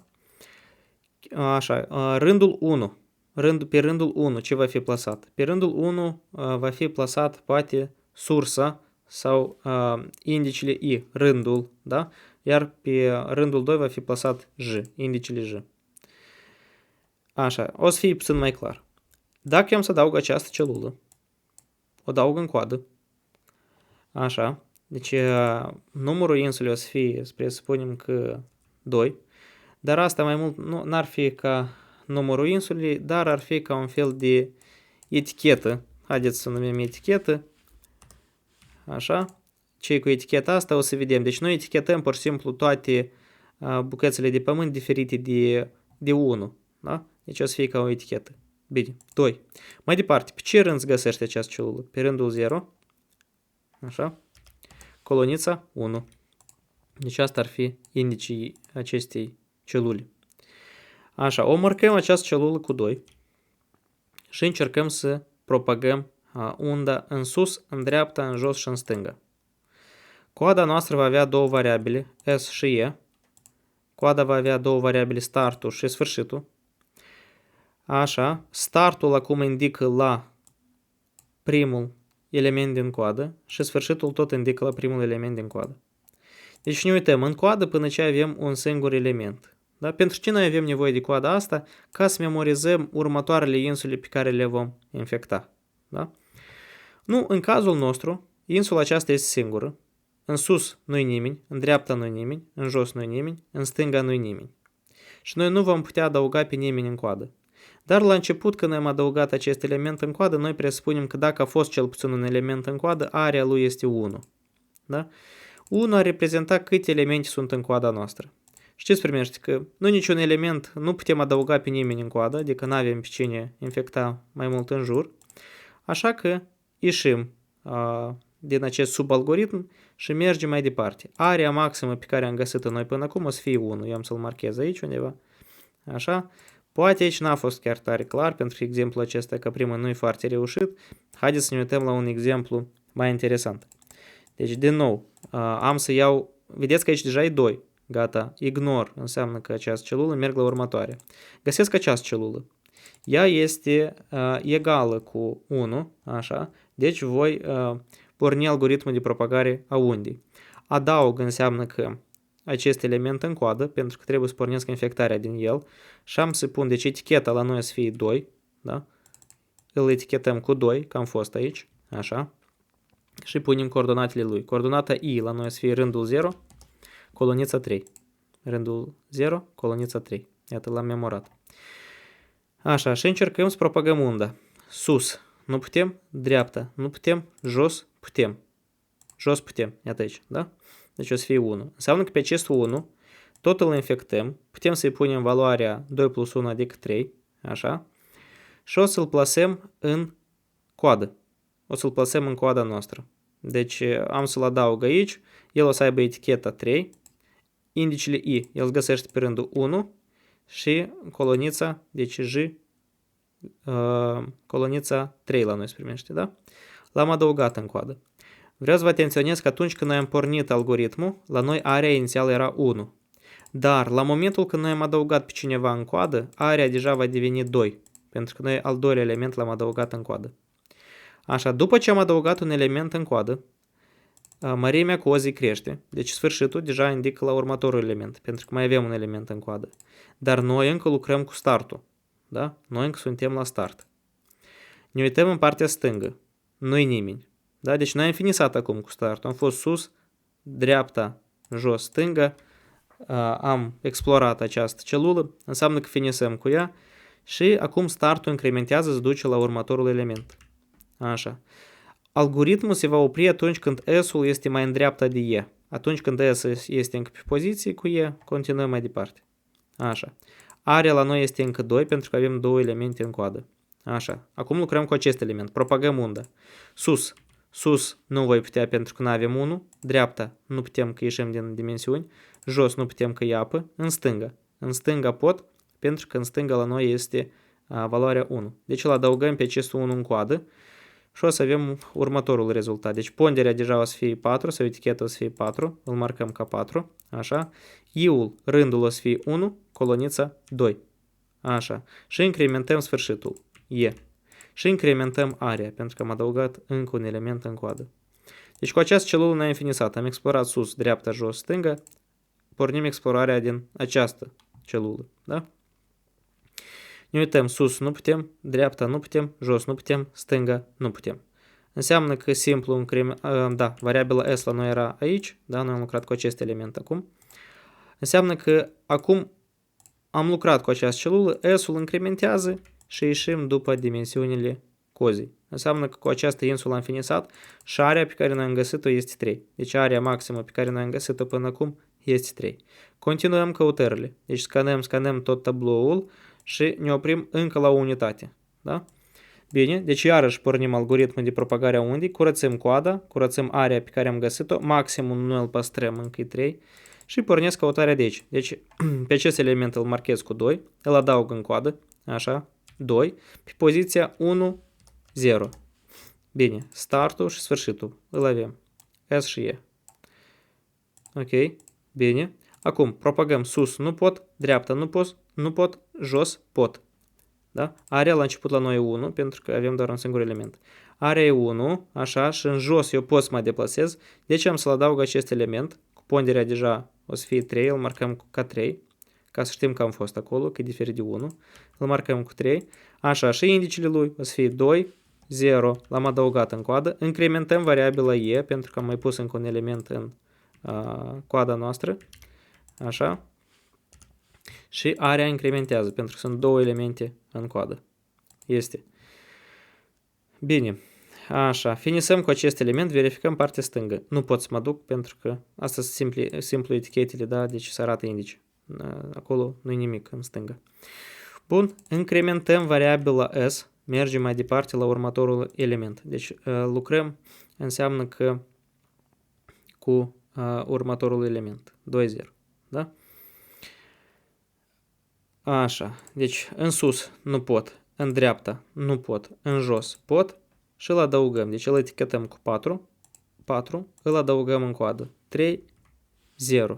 Speaker 1: rândul 1, pe rândul 1 ce va fi plasat? Pe rândul 1 va fi plasat poate sursa sau indicele I, rândul, da? Iar pe rândul 2 va fi plasat J, indicele J. Așa, o să fie puțin mai clar. Dacă eu am să adaug această celulă, o adaug în coadă, așa, Deci numărul insulei o să fie, să presupunem că 2, dar asta mai mult n-ar fi ca numărul insulei, dar ar fi ca un fel de etichetă. Haideți să numim etichetă. Așa. Ce cu eticheta asta o să vedem. Deci noi etichetăm pur și simplu toate bucățile de pământ diferite de 1. Da? Deci o să fie ca o etichetă. Bine. 2. Mai departe, pe ce rând se găsește această celulă? Pe rândul 0. Așa. Colonița 1. Deci asta ar fi indicii acestei celule. Așa, o marcăm această celulă cu 2 și încercăm să propagăm unda în sus, în dreapta, în jos și în stânga. Coada noastră va avea două variabile, S și E. Coada va avea două variabile, startul și sfârșitul. Așa, startul acum indică la primul element din coadă și sfârșitul tot indică la primul element din coadă. Deci ne uităm în coadă până ce avem un singur element. Da? Pentru ce noi avem nevoie de coada asta? Ca să memorizăm următoarele insule pe care le vom infecta. Da? Nu, în cazul nostru, insula aceasta este singură. În sus nu-i nimeni, în dreapta nu-i nimeni, în jos nu-i nimeni, în stânga nu-i nimeni. Și noi nu vom putea adăuga pe nimeni în coadă. Dar la început, când am adăugat acest element în coadă, noi presupunem că dacă a fost cel puțin un element în coadă, area lui este 1. Da? 1 ar reprezenta câte elemente sunt în coada noastră. Știți, primește că nu niciun element, nu putem adăuga pe nimeni în coadă, adică nu avem pe cine infecta mai mult în jur. Așa că ieșim din acest subalgoritm și mergem mai departe. Area maximă pe care am găsit-o noi până acum o să fie 1. Eu am să-l marchez aici undeva. Așa. Poate aici n-a fost chiar tare clar, pentru că exemplul acesta ca primă nu e foarte reușit. Haideți să ne uităm la un exemplu mai interesant. Deci, din nou, am să iau, vedeți că aici deja e 2. Gata, ignor, înseamnă că această celulă merg la următoare. Găsesc această celulă. Ea este egală cu 1, așa, deci voi porni algoritmul de propagare a undei. Adaug înseamnă că acest element în coadă, pentru că trebuie să pornesc infectarea din el, și am să pun, deci eticheta la noi să fie 2, da? Îl etichetăm cu 2, că am fost aici, așa, și punem coordonatele lui. Coordonata I la noi să fie rândul 0, colonița 3. Rândul 0, colonița 3. Iată, l-am memorat. Așa, și încercăm să propagăm unda. Sus, nu putem, dreapta, nu putem, jos, putem. Jos putem, iată aici, da? Deci o să fie 1. Înseamnă că pe acest 1 tot îl infectăm, putem să-i punem valoarea 2 plus 1 adică 3, așa, și o să-l plasăm în coadă. O să-l plasăm în coada noastră. Deci am să-l adaug aici, el o să aibă eticheta 3, indicele I, el se găsește pe rândul 1 și colonița, deci J, colonița 3 la noi se primește, da? L-am adăugat în coadă. Vreau să vă atenționez că atunci când noi am pornit algoritmul, la noi area inițială era 1. Dar la momentul când noi am adăugat pe cineva în coadă, area deja va deveni 2. Pentru că noi al doilea element l-am adăugat în coadă. Așa, după ce am adăugat un element în coadă, mărimea cozii crește. Deci sfârșitul deja indică la următorul element, pentru că mai avem un element în coadă. Dar noi încă lucrăm cu startul. Da? Noi încă suntem la start. Ne uităm în partea stângă. Nu-i nimeni. Da? Deci noi am finisat acum cu startul. Am fost sus, dreapta, jos, stânga. Am explorat această celulă. Înseamnă că finisăm cu ea. Și acum startul incrementează, se duce la următorul element. Așa. Algoritmul se va opri atunci când S-ul este mai în dreapta de E. Atunci când S este încă pe poziție cu E, continuăm mai departe. Așa. Area la noi este încă 2 pentru că avem două elemente în coadă. Așa. Acum lucrăm cu acest element. Propagăm unda. Sus. Sus nu voi putea pentru că nu avem 1. Dreapta nu putem că ieșim din dimensiuni. Jos nu putem că e apă. În stânga. În stânga pot pentru că în stânga la noi este valoarea 1. Deci îl adăugăm pe acest 1 în coadă. Și o să avem următorul rezultat. Deci ponderea deja o să fie 4, sau eticheta o să fie 4, îl marcăm ca 4, așa. I-ul, rândul o să fie 1, colonița 2, așa. Și incrementăm sfârșitul, E. Și incrementăm area, pentru că am adăugat încă un element în coadă. Deci cu această celulă noi am finisat. Am explorat sus, dreapta, jos, stânga. Pornim explorarea din această celulă, da? Ne uităm sus, nu putem, dreapta nu putem, jos nu putem, stânga nu putem. Înseamnă că simplu, da, variabila S la noi era aici, da, noi am lucrat cu acest element acum. Înseamnă că acum am lucrat cu această celulă, S-ul incrementează și ieșim după dimensiunile cozii. Înseamnă că cu această insulă am finisat și area pe care noi am găsit-o este 3. Deci area maximă pe care noi am găsit-o până acum este 3. Continuăm căutările. Deci scanăm tot tabloul și ne oprim încă la o unitate. Da? Bine, deci iarăși pornim algoritmul de propagare a undei, curățăm coada, curățăm area pe care am găsit-o, maximum nu îl păstrăm încă 3 și pornesc căutarea de aici. Deci pe acest element îl marchez cu 2, îl adaug în coadă, așa, 2, pe poziția 1, 0. Bine, startul și sfârșitul îl avem, S și E. Ok, bine. Acum propagăm sus, nu pot, dreapta nu pot, jos pot. Da? Area la început la noi e 1, pentru că avem doar un singur element. Area e 1, așa, și în jos eu pot să mă deplasez, deci am să-l adaug acest element, cu ponderea deja o să fie 3, îl marcăm ca 3, ca să știm că am fost acolo, că e diferit de 1, îl marcăm cu 3, așa, și indicele lui o să fie 2, 0, l-am adăugat în coadă, incrementăm variabila E, pentru că am mai pus încă un element în coada noastră, așa, și area incrementează, pentru că sunt două elemente în coadă. Este. Bine. Așa, finisăm cu acest element, verificăm partea stângă. Nu pot să mă duc pentru că asta sunt simplu etichetele, da, deci se arată indice. Acolo nu-i nimic în stânga. Bun, incrementăm variabila S, mergem mai departe la următorul element. Deci lucrăm, înseamnă că cu următorul element, 2, 0, da? Așa, deci în sus nu pot, în dreapta nu pot, în jos pot și îl adăugăm. Deci îl etichetăm cu 4, îl adăugăm în coadă. 3, 0.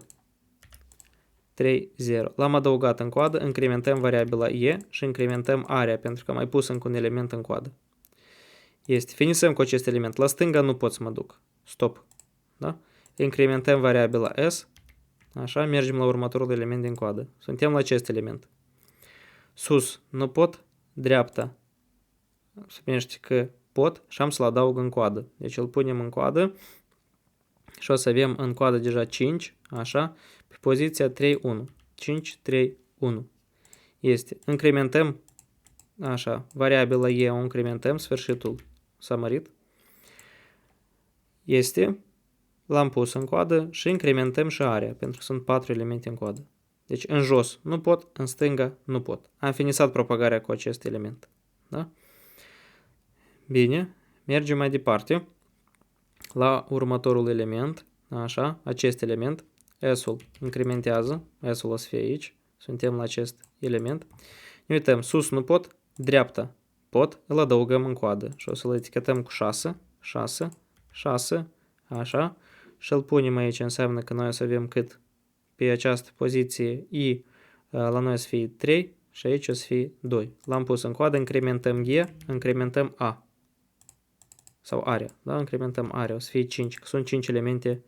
Speaker 1: 3, 0. L-am adăugat în coadă, incrementăm variabila E și incrementăm area, pentru că am mai pus încă un element în coadă. Este. Finisăm cu acest element. La stânga nu pot să mă duc. Stop. Da? Incrementăm variabila S. Așa, mergem la următorul element din coadă. Suntem la acest element. Sus nu pot, dreapta se numește că pot și am să-l adaug în coadă. Deci îl punem în coadă și o să avem în coadă deja 5, așa, pe poziția 3, 1. 5, 3, 1. Este. Incrementăm, așa, variabila E o incrementăm, sfârșitul s-a mărit. Este. L-am pus în coadă și incrementăm și area, pentru că sunt 4 elemente în coadă. Deci în jos nu pot, în stânga nu pot. Am finisat propagarea cu acest element. Da? Bine, mergem mai departe la următorul element. Așa, acest element. S-ul incrementează, S-ul o să fie aici. Suntem la acest element. Ne uităm, sus nu pot, dreapta pot, îl adăugăm în coadă și o să-l etichetăm cu 6, 6, 6, așa, și îl punem aici, înseamnă că noi o să avem cât pe această poziție I, la noi o să fie 3 și aici o să fie 2. L-am pus în coadă, incrementăm E, incrementăm A. Sau area, da? Incrementăm area, o să fie 5, că sunt 5 elemente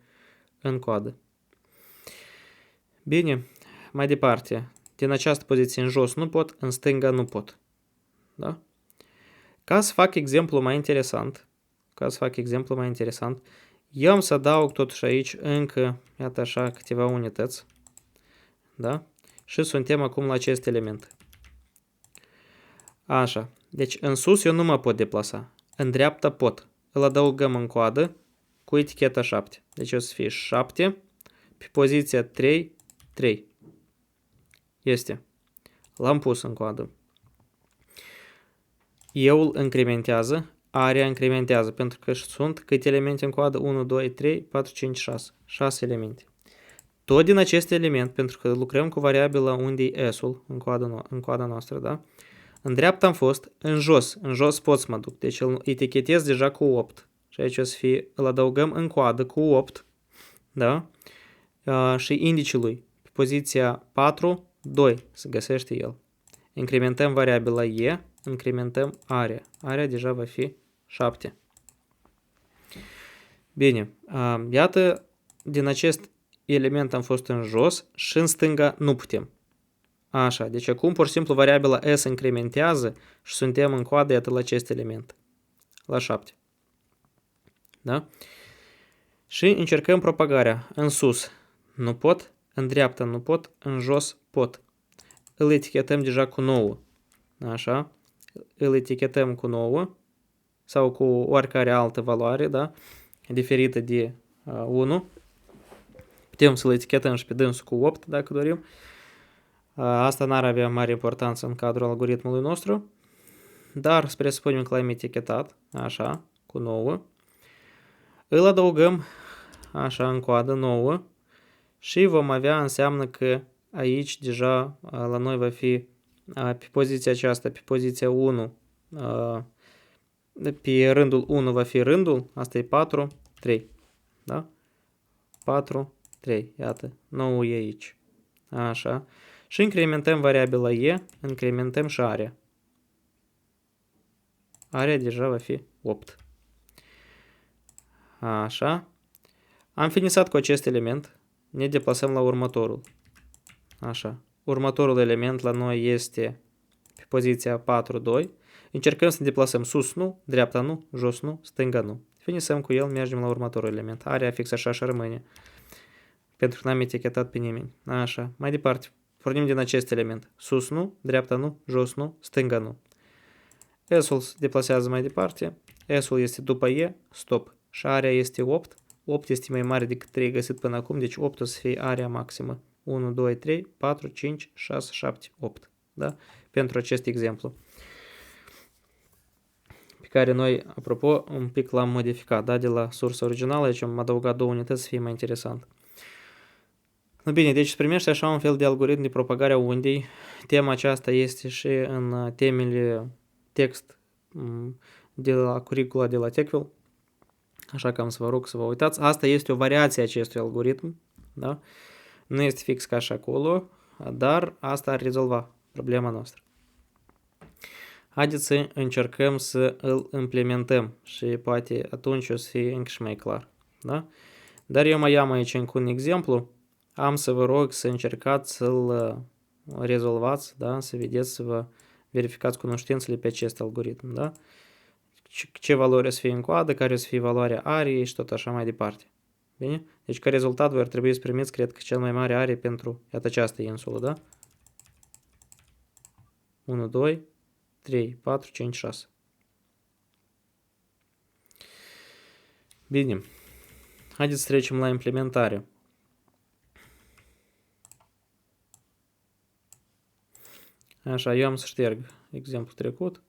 Speaker 1: în coadă. Bine, mai departe, din această poziție în jos nu pot, în stânga nu pot. Da? Ca să fac exemplu mai interesant, eu am să adaug totuși aici încă, iată așa, câteva unități. Da? Și suntem acum la acest element. Așa, deci în sus eu nu mă pot deplasa. În dreapta pot. Îl adăugăm în coadă cu eticheta 7. Deci o să fie 7 pe poziția 3, 3. Este. L-am pus în coadă. Eu îl incrementează, area incrementează, pentru că sunt câte elemente în coadă? 1, 2, 3, 4, 5, 6. 6 elemente. Tot din acest element, pentru că lucrăm cu variabila unde e S-ul în coada noastră, da? În dreapta am fost, în jos pot să mă duc, deci îl etichetez deja cu 8. Și aici o să fie, îl adăugăm în coadă cu 8, da? Și indicele lui, pe poziția 4, 2, se găsește el. Incrementăm variabila E, incrementăm area. Area deja va fi 7. Bine, iată, din acest element am fost în jos și în stânga nu putem. Așa, deci acum pur și simplu variabila S incrementează și suntem în coadă, iată, la acest element. La 7. Da? Și încercăm propagarea. În sus nu pot, în dreapta nu pot, în jos pot. Îl etichetăm deja cu 9. Așa. Îl etichetăm cu 9 sau cu oricare altă valoare, da? Diferită de 1. Putem să-l etichetăm și pe dânsul cu 8, dacă dorim. Asta n-ar avea mare importanță în cadrul algoritmului nostru. Dar spre să spunem că l-am etichetat, așa, cu 9. Îl adăugăm, așa, în coadă 9. Și vom avea, înseamnă că aici deja la noi va fi pe poziția aceasta, pe poziția 1, pe rândul 1 va fi rândul, asta e 4, 3, da? 4, 3, iată, 9 e aici, așa, și incrementăm variabila e, incrementăm și area. Area deja va fi 8. Așa, am finisat cu acest element, ne deplasăm la următorul, așa. Următorul element la noi este pe poziția 4, 2. Încercăm să ne deplasăm sus, nu, dreapta, nu, jos, nu, stânga, nu. Finisăm cu el, mergem la următorul element. Area fix așa și rămâne. Pentru că n-am etichetat pe nimeni. Așa, mai departe. Pornim din acest element. Sus, nu, dreapta, nu, jos, nu, stânga, nu. S-ul se deplasează mai departe. S-ul este după E, stop. Și area este 8. 8 este mai mare decât 3 găsit până acum, deci 8 o să fie area maximă. 1, 2, 3, 4, 5, 6, 7, 8. Da? Pentru acest exemplu. Pe care noi, apropo, un pic l-am modificat. Da? De la sursa originală, aici am adăugat 2 unități să fie mai interesant. Bine, deci se primește așa un fel de algoritm de propagare a undei. Tema aceasta este și în temele text de la curicula de la TechVille. Așa că am să vă rog să vă uitați. Asta este o variație a acestui algoritm. Da? Nu este fix ca și acolo, dar asta ar rezolva problema noastră. Haideți să încercăm să îl implementăm și poate atunci o să fie încă și mai clar. Da? Dar eu mai am aici încă un exemplu. Am să vă rog să încercați să-l rezolvați, da? Să vedeți, să vă verificați cunoștințele pe acest algoritm. Da? Ce valori o să fie în coadă, care o să fie valoarea ariei și tot așa mai departe. Bine? Deci ca rezultat voi ar trebui să primiți, cred că cel mai mare arie pentru, iată, această insulă, da? 1, 2, 3, 4, 5, 6. Bine. Haideți să trecem la implementare. Așa, eu am să șterg exemplul trecut.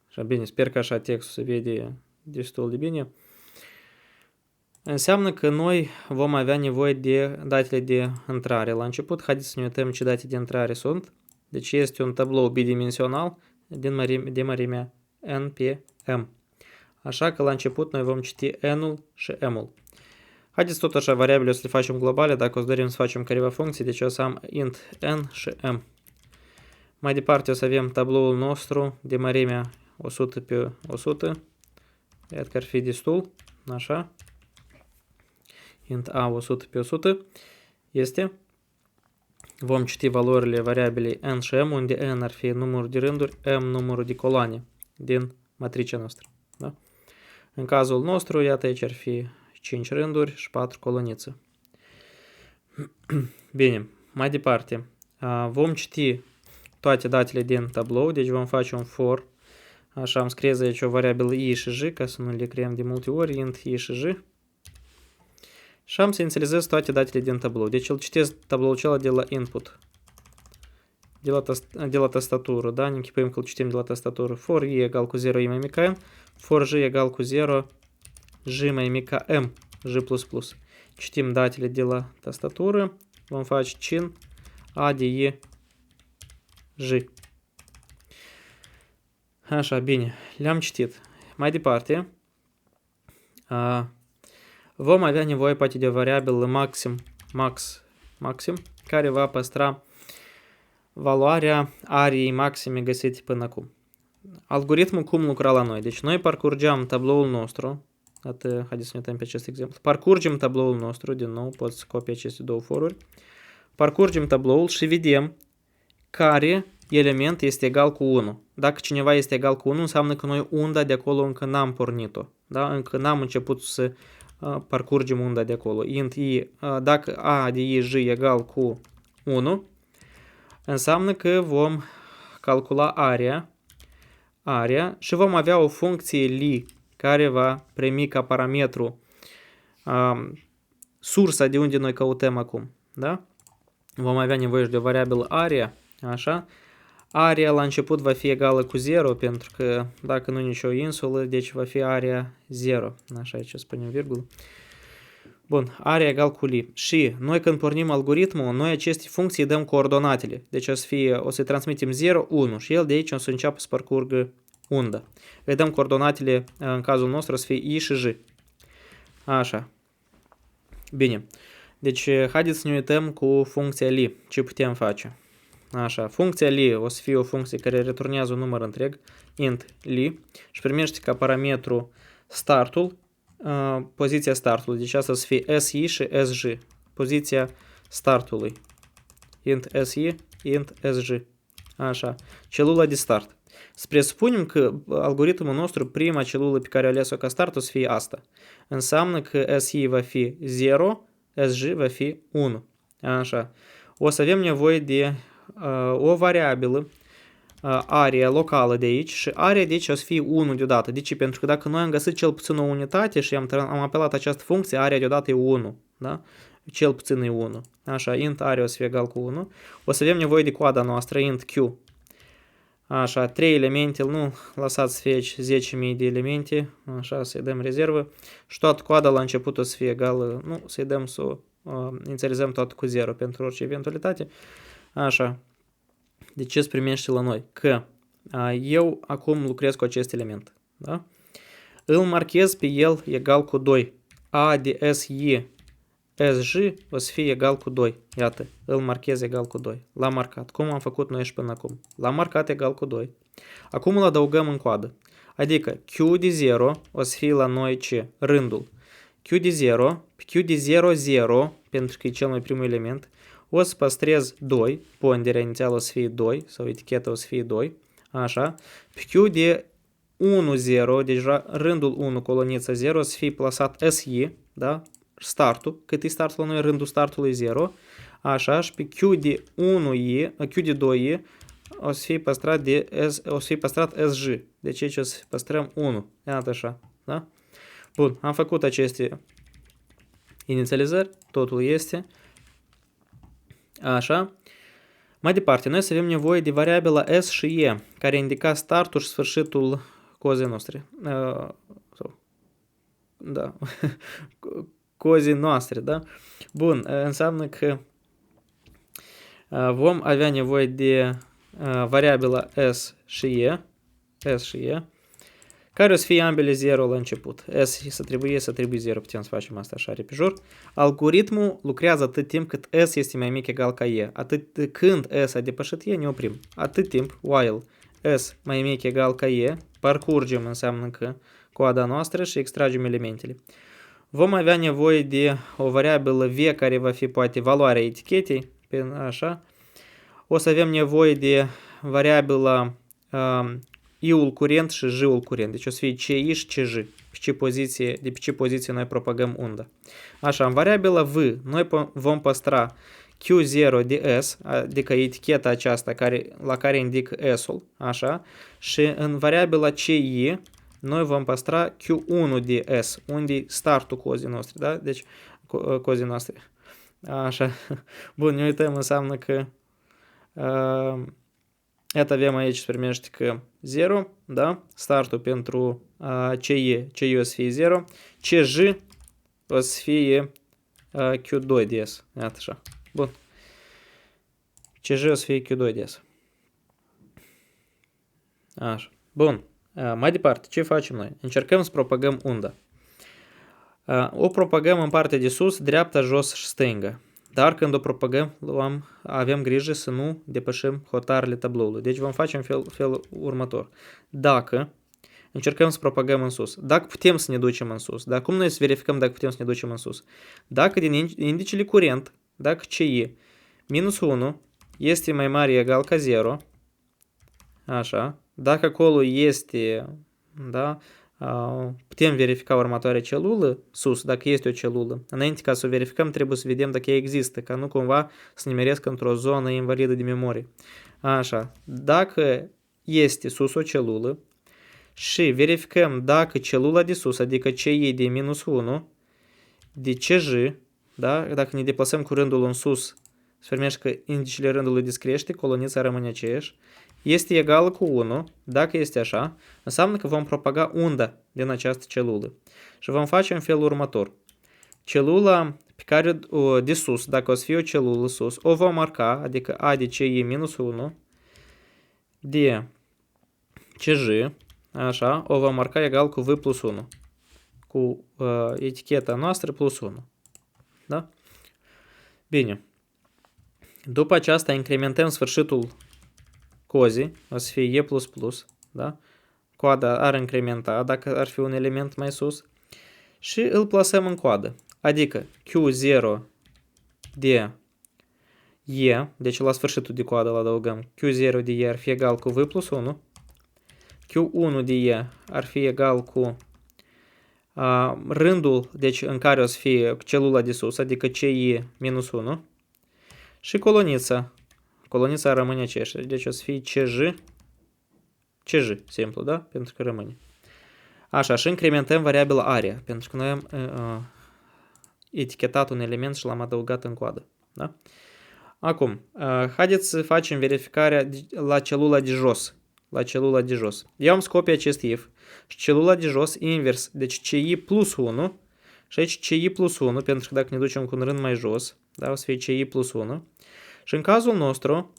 Speaker 1: Așa, bine, sper că așa textul se vede destul de bine. Înseamnă că noi vom avea nevoie de datele de intrare. La început, haideți să ne uităm ce date de intrare sunt. Deci este un tablou bidimensional de mărimea n pe m. Așa că la început noi vom citi n-ul și m-ul. Haideți tot așa variabile o să le facem globale, dacă o să dorim să facem careva funcții, deci o să am int n și m. Mai departe o să avem tabloul nostru de mărimea 100 pe 100. Iată că ar fi destul, așa. Int a 100 pe 100 este. Vom citi valorile variabilei n și m, unde n ar fi numărul de rânduri, m numărul de coloane din matricea noastră. Da? În cazul nostru, iată aici ar fi 5 rânduri și 4 colonițe. Bine, mai departe. Vom citi toate datele din tablou, deci vom face un for. Așa, am scris aici o variabilă i și j, ca să nu le creăm de multe ori, int i și j. Și am să inițializez toate datele din tablou. Deci îl citesc tabloul acela de la input. De la tastatură, da? Ne închipuim că îl citim de la tastatură. For i egal cu 0 i mai mica n, for j egal cu 0 j mai mica m, j++. Citim datele de la tastatură. Vom face cin a de i j. Așa, bine, le-am citit. Mai departe, vom avea nevoie poate de o variabilă maxim, care va păstra valoarea ariei maxime găsite până acum. Algoritmul cum lucra la noi? Deci noi parcurgeam tabloul nostru, Haideți să ne uităm pe acest exemplu. Parcurgem tabloul nostru, din nou, pot să copii aceste două foruri. Parcurgem tabloul și vedem care element este egal cu 1. Dacă cineva este egal cu 1, înseamnă că noi unda de acolo încă n-am pornit-o. Da? Încă n-am început să parcurgem unda de acolo. Dacă a de ij egal cu 1, înseamnă că vom calcula area și vom avea o funcție li care va primi ca parametru sursa de unde noi căutăm acum. Da? Vom avea nevoie de o variabilă area, așa. Area la început va fi egală cu 0, pentru că dacă nu nicio insulă, deci va fi area 0. Așa, aici spunem virgulă. Bun, area egal cu li. Și noi când pornim algoritmul, noi aceste funcții dăm coordonatele. Deci o să transmitem 0, 1 și el de aici o să înceapă să parcurgă unda. Îi dăm coordonatele, în cazul nostru o să fie i și j. Așa. Bine. Deci, haideți să ne uităm cu funcția li. Ce putem face? Așa, funcția li o să fie o funcție care returnează un număr întreg, int li, și primește ca parametru startul, poziția startului. Deci asta o să fie si și sj, poziția startului. Int si, int sj. Așa, celula de start. Să presupunem că algoritmul nostru, prima celulă pe care a ales-o ca start o să fie asta. Înseamnă că si va fi 0, sj va fi 1. Așa. O să avem nevoie de o variabilă, area locală de aici, și area de aici o să fie 1 deodată. De ce? Pentru că dacă noi am găsit cel puțin o unitate și am apelat această funcție, area deodată e 1. Da? Cel puțin e 1. Așa, int area o să fie egal cu 1. O să avem nevoie de coada noastră, int q. Așa, 3 elemente, nu lăsați să fie 10.000 de elemente, așa, să-i dăm rezervă. Și toată coada la început o să fie egală, nu, să-i dăm să inițializăm toată cu 0 pentru orice eventualitate. Așa, de ce se primește la noi? Că eu acum lucrez cu acest element, da? Îl marchez pe el egal cu 2. A de si, sj o să fie egal cu 2. Iată, îl marchez egal cu 2. L-am marcat. Cum am făcut noi și până acum? L-am marcat egal cu 2. Acum îl adăugăm în coadă. Adică q de 0 o să fie la noi ce? Rândul. Q de 0, pe Q de 0, 0, pentru că e cel mai primul element, o să păstrez 2, ponderea inițială o să fie 2, sau eticheta o să fie 2, așa. Pe Q de 1, 0, deci rândul 1, colonița 0, o să fie plasat SI, da? Startul, cât e startul la noi, rândul startului 0, așa, și pe Q de 1i, Q de 2i, o să fie păstrat SJ, deci aici o să păstrăm 1, iată așa, da? Bun, am făcut aceste inițializări, totul este. Așa. Mai departe, noi să avem nevoie de variabila S și E, care indica startul și sfârșitul cozei noastre. Da. Cozii noastre, da? Bun, înseamnă că vom avea nevoie de variabila S și E, care o să fie ambele 0 la început. S să trebuie 0, putem să facem asta așa repejor. Algoritmul lucrează atât timp cât S este mai mic egal ca E. Atât când S a depășit E, ne oprim. Atât timp, while S mai mic egal ca E, parcurgem, înseamnă că coada noastră și extragem elementele. Vom avea nevoie de o variabilă V care va fi poate valoarea etichetei, așa. O să avem nevoie de variabila I-ul curent și J-ul curent. Deci o să fie ce I și ce J. De pe ce poziție noi propagăm unda. Așa, în variabila V, noi vom păstra Q0 de S, adică eticheta aceasta la care indică S-ul, așa, și în variabila CI, noi vom păstra Q1 de S, unde e startul cozii noastre, da? Deci, cozii noastre. Așa, bun, ne uităm, înseamnă că iată avem aici, se primește că 0, da? Startul pentru CI o să fie 0, CJ o să fie Q2 de S. Iată așa. Bun. CJ o să fie Q2 de S. Așa. Bun. Mai departe, ce facem noi? Încercăm să propagăm unda. O propagăm în partea de sus, dreapta, jos și stânga. Dar când o propagăm, avem grijă să nu depășim hotarele tabloului. Deci vom face în felul următor. Dacă încercăm să propagăm în sus. Dacă putem să ne ducem în sus, dar cum noi să verificăm dacă putem să ne ducem în sus? Dacă din indicele curent, dacă CI minus 1 este mai mare egal ca 0, așa, dacă acolo este, da, putem verifica următoarea celulă sus, dacă este o celulă. Înainte ca să o verificăm, trebuie să vedem dacă ea există, ca nu cumva să ne meresc într-o zonă invalidă de memorie. Așa, dacă este sus o celulă și verificăm dacă celula de sus, adică CI de minus 1, de CJ, da, dacă ne deplasăm cu rândul în sus, se formește că indicele rândului descrește, colonița rămâne aceeași, este egală cu 1, dacă este așa, înseamnă că vom propaga unda din această celulă. Și vom face în felul următor. Celula pe care de sus, dacă o să fie o celulă sus, o vom marca, adică A de CI minus 1, de CJ, așa, o vom marca egal cu V plus 1, cu eticheta noastră plus 1. Da? Bine. După aceasta incrementăm sfârșitul cozii, o să fie E++, da? Coada ar incrementa dacă ar fi un element mai sus și îl plasăm în coadă. Adică Q0 de E, deci la sfârșitul de coadă îl adăugăm, Q0 de E ar fi egal cu V plus 1, Q1 de E ar fi egal cu rândul, deci în care o să fie celula de sus, adică CI minus 1, și colonița. Colonița rămâne aceeași, deci o să fie CJ, simplu, da? Pentru că rămâne. Așa, și incrementăm variabila area, pentru că noi am etichetat un element și l-am adăugat în coadă. Da? Acum, haideți să facem verificarea la celula de jos. La celula de jos. Eu am scopit acest if și celula de jos invers, deci CI plus 1 și aici CI plus 1, pentru că dacă ne ducem cu un rând mai jos, da, o să fie CI plus 1. Și în cazul nostru,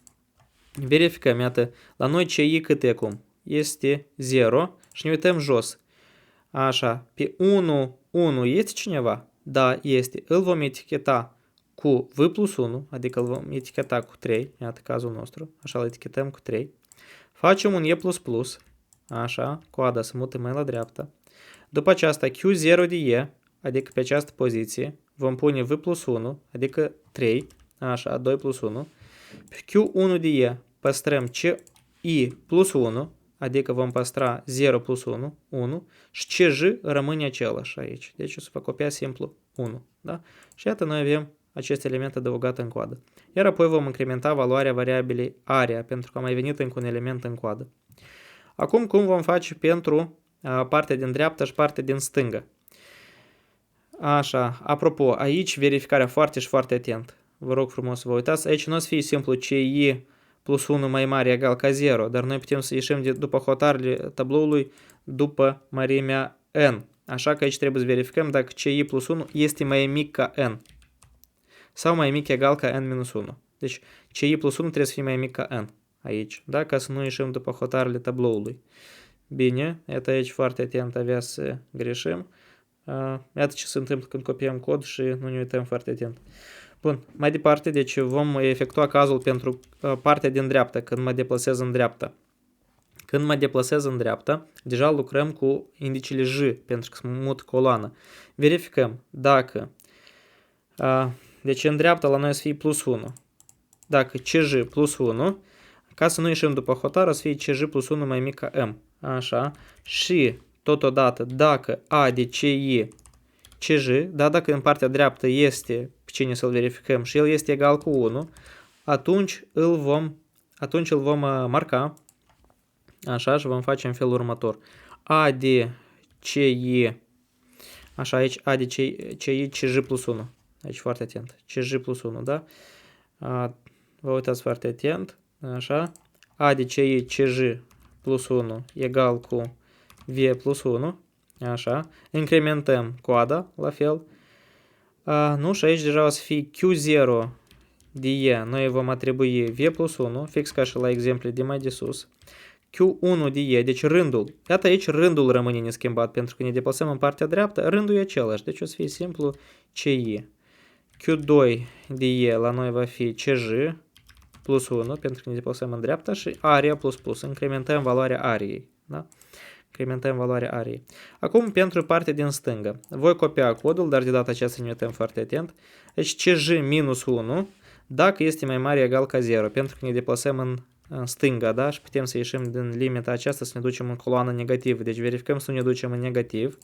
Speaker 1: verificăm, iată, la noi CI cât e acum? Este 0 și ne uităm jos. Așa, pe 1 este cineva? Da, este. Îl vom eticheta cu V plus 1, adică îl vom eticheta cu 3, iată cazul nostru, așa îl etichetăm cu 3. Facem un E++, așa, coada se mută mai la dreapta. După aceasta Q0 de E, adică pe această poziție, vom pune V plus 1, adică 3, așa, 2 plus 1. Pe Q1 de E păstrăm CI plus 1, adică vom păstra 0 plus 1, 1, și CJ rămâne același aici. Deci o să vă copia simplu 1. Da? Și iată noi avem acest element adăugat în coadă. Iar apoi vom incrementa valoarea variabilei area, pentru că am mai venit încă un element în coadă. Acum cum vom face pentru partea din dreapta și partea din stângă? Așa, apropo, aici verificarea foarte și foarte atent. Vă rog frumos să vă uitați. Aici nu o să fie simplu CI plus 1 mai mare egal ca 0, dar noi putem să ieșim după hotarele tabloului după mărimea n. Așa că aici trebuie să verificăm dacă CI plus 1 este mai mic ca n. Sau mai mic egal ca n minus 1. Deci CI plus 1 trebuie să fie mai mic ca n aici, da? Ca să nu ieșim după hotarele tabloului. Bine, iată aici foarte atent avea să greșim. Iată ce se întâmplă când copiem cod și nu ne uităm foarte atent. Bun, mai departe, deci vom efectua cazul pentru partea din dreapta, când mă deplasez în dreapta. Când mă deplasez în dreapta, deja lucrăm cu indicele J, pentru că sunt mut coloană. Verificăm dacă, deci în dreapta la noi o să fie plus 1. Dacă CJ plus 1, ca să nu ieșim după hotar, o să fie CJ plus 1 mai mic ca M. Așa, și totodată, dacă A de CI CJ, dar dacă în partea dreaptă este, pe cine să-l verificăm, și el este egal cu 1, atunci îl vom marca, așa, și vom face în felul următor. A de CI, așa, aici A de CI CJ plus 1. Aici foarte atent. CJ plus 1, da? Vă uitați foarte atent, așa. A de CI CJ plus 1 egal cu V plus 1. Așa, incrementăm coada, la fel. Nu, și aici deja o să fie Q0 de E, noi vom atribui V plus 1, fix ca și la exemple de mai de sus. Q1 de E, deci rândul. Iată aici rândul rămâne neschimbat, pentru că ne deplasăm în partea dreaptă, rândul e același, deci o să fie simplu CI. Q2 de E la noi va fi CJ plus 1, pentru că ne deplasăm în dreapta, și area plus plus, incrementăm valoarea ariei. Da? incrementăm valoarea ariei. Acum, pentru partea din stângă, voi copia codul, dar de data aceasta ne uităm foarte atent. Deci CJ minus 1, dacă este mai mare egal ca 0, pentru că ne deplasăm în stânga, da? Și putem să ieșim din limita aceasta să ne ducem în coloană negativă. Deci verificăm să nu ne ducem în negativ.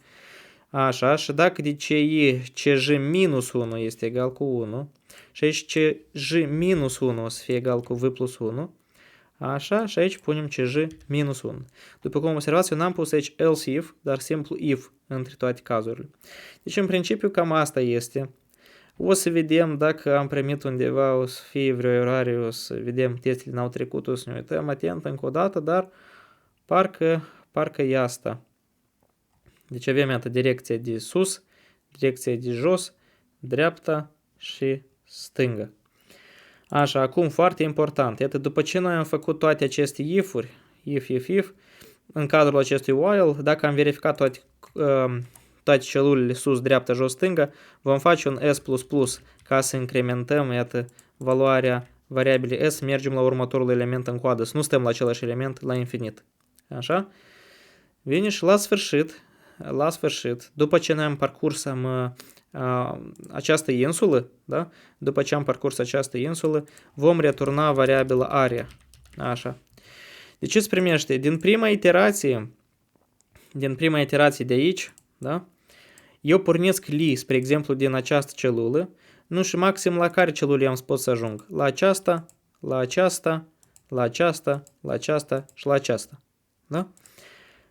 Speaker 1: Așa, și dacă de CJ minus 1 este egal cu 1, și aici CJ minus 1 o să fie egal cu V plus 1, așa, și aici punem CJ minus 1. După cum observați, eu n-am pus aici else if, dar simplu if între toate cazurile. Deci, în principiu, cam asta este. O să vedem dacă am primit undeva, o să fie vreo eroare, o să vedem testele n-au trecut, o să ne uităm atent încă o dată, dar parcă e asta. Deci avem, iată, direcția de sus, direcția de jos, dreapta și stânga. Așa, acum foarte important, iată, după ce noi am făcut toate aceste if-uri, if, în cadrul acestui while, dacă am verificat toate celulele sus, dreapta, jos, stânga, vom face un S++ ca să incrementăm, iată, valoarea variabilei S, mergem la următorul element în coadă, să nu stăm la același element la infinit. Așa? Vine și la sfârșit, după ce noi am parcurs această insulă, da? După ce am parcurs această insulă, vom returna variabila area. Așa. Deci ce se primește? Din prima iterație de aici, da? Eu pornesc li, spre exemplu, din această celulă, nu și maxim la care celulă am pot să ajung? La aceasta, la aceasta, la aceasta, la aceasta și la aceasta. Da?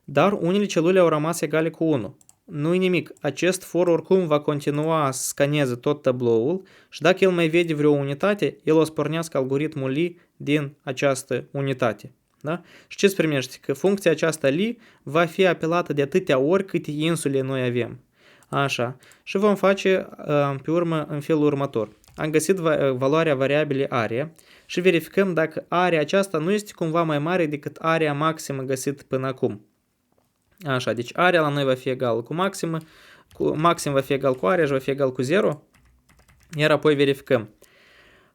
Speaker 1: Dar unele celule au rămas egale cu 1. Nu-i nimic. Acest for oricum va continua să scaneze tot tabloul și dacă el mai vede vreo unitate, el o să pornească algoritmul li din această unitate. Da? Și ce se primește? Că funcția aceasta li va fi apelată de atâtea ori câte insule noi avem. Așa. Și vom face pe urmă în felul următor. Am găsit valoarea variabilei area și verificăm dacă area aceasta nu este cumva mai mare decât area maximă găsită până acum. Așa, deci area la noi va fi egal cu maxim va fi egal cu area și va fi egal cu 0, iar apoi verificăm.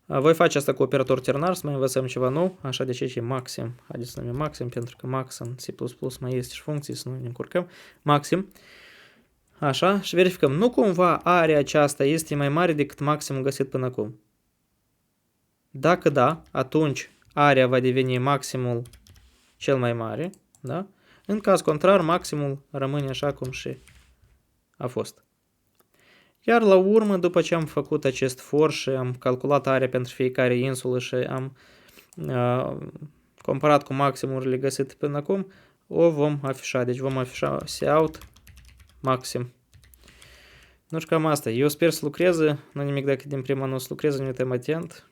Speaker 1: Voi face asta cu operator ternar, să mai învățăm ceva nou, așa, deci aici e maxim, haideți să numim maxim, pentru că max în C++ mai este și funcții, să nu ne încurcăm, maxim. Așa, și verificăm, nu cumva area aceasta este mai mare decât maximul găsit până acum. Dacă da, atunci area va deveni maximul cel mai mare, da? În caz contrar, maximul rămâne așa cum și a fost. Iar la urmă, după ce am făcut acest for și am calculat area pentru fiecare insulă și am comparat cu maximurile găsite până acum, o vom afișa. Deci vom afișa cout maxim. Nu știu, cam asta. Eu sper să lucreze. Nu nimic dacă din prima nu o să lucreze, ne uităm atent.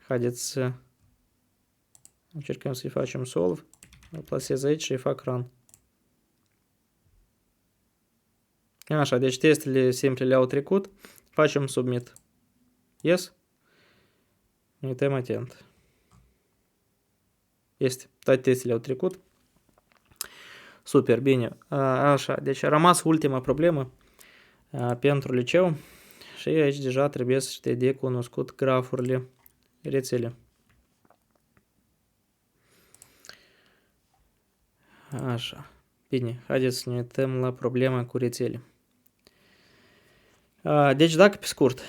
Speaker 1: Haideți să încercăm să-i facem solve. Îl plasez aici și îi fac run. Așa, deci testele simple le-au trecut. Facem submit. Yes? Ne uităm atent. Este. Toate testele au trecut. Super, bine. Așa, deci a rămas ultima problemă pentru liceu. Și aici deja trebuie să știe de cunoscut grafurile rețele. Așa. Bine, haideți să ne uităm la problema cu rețele. Deci, dacă pe scurt,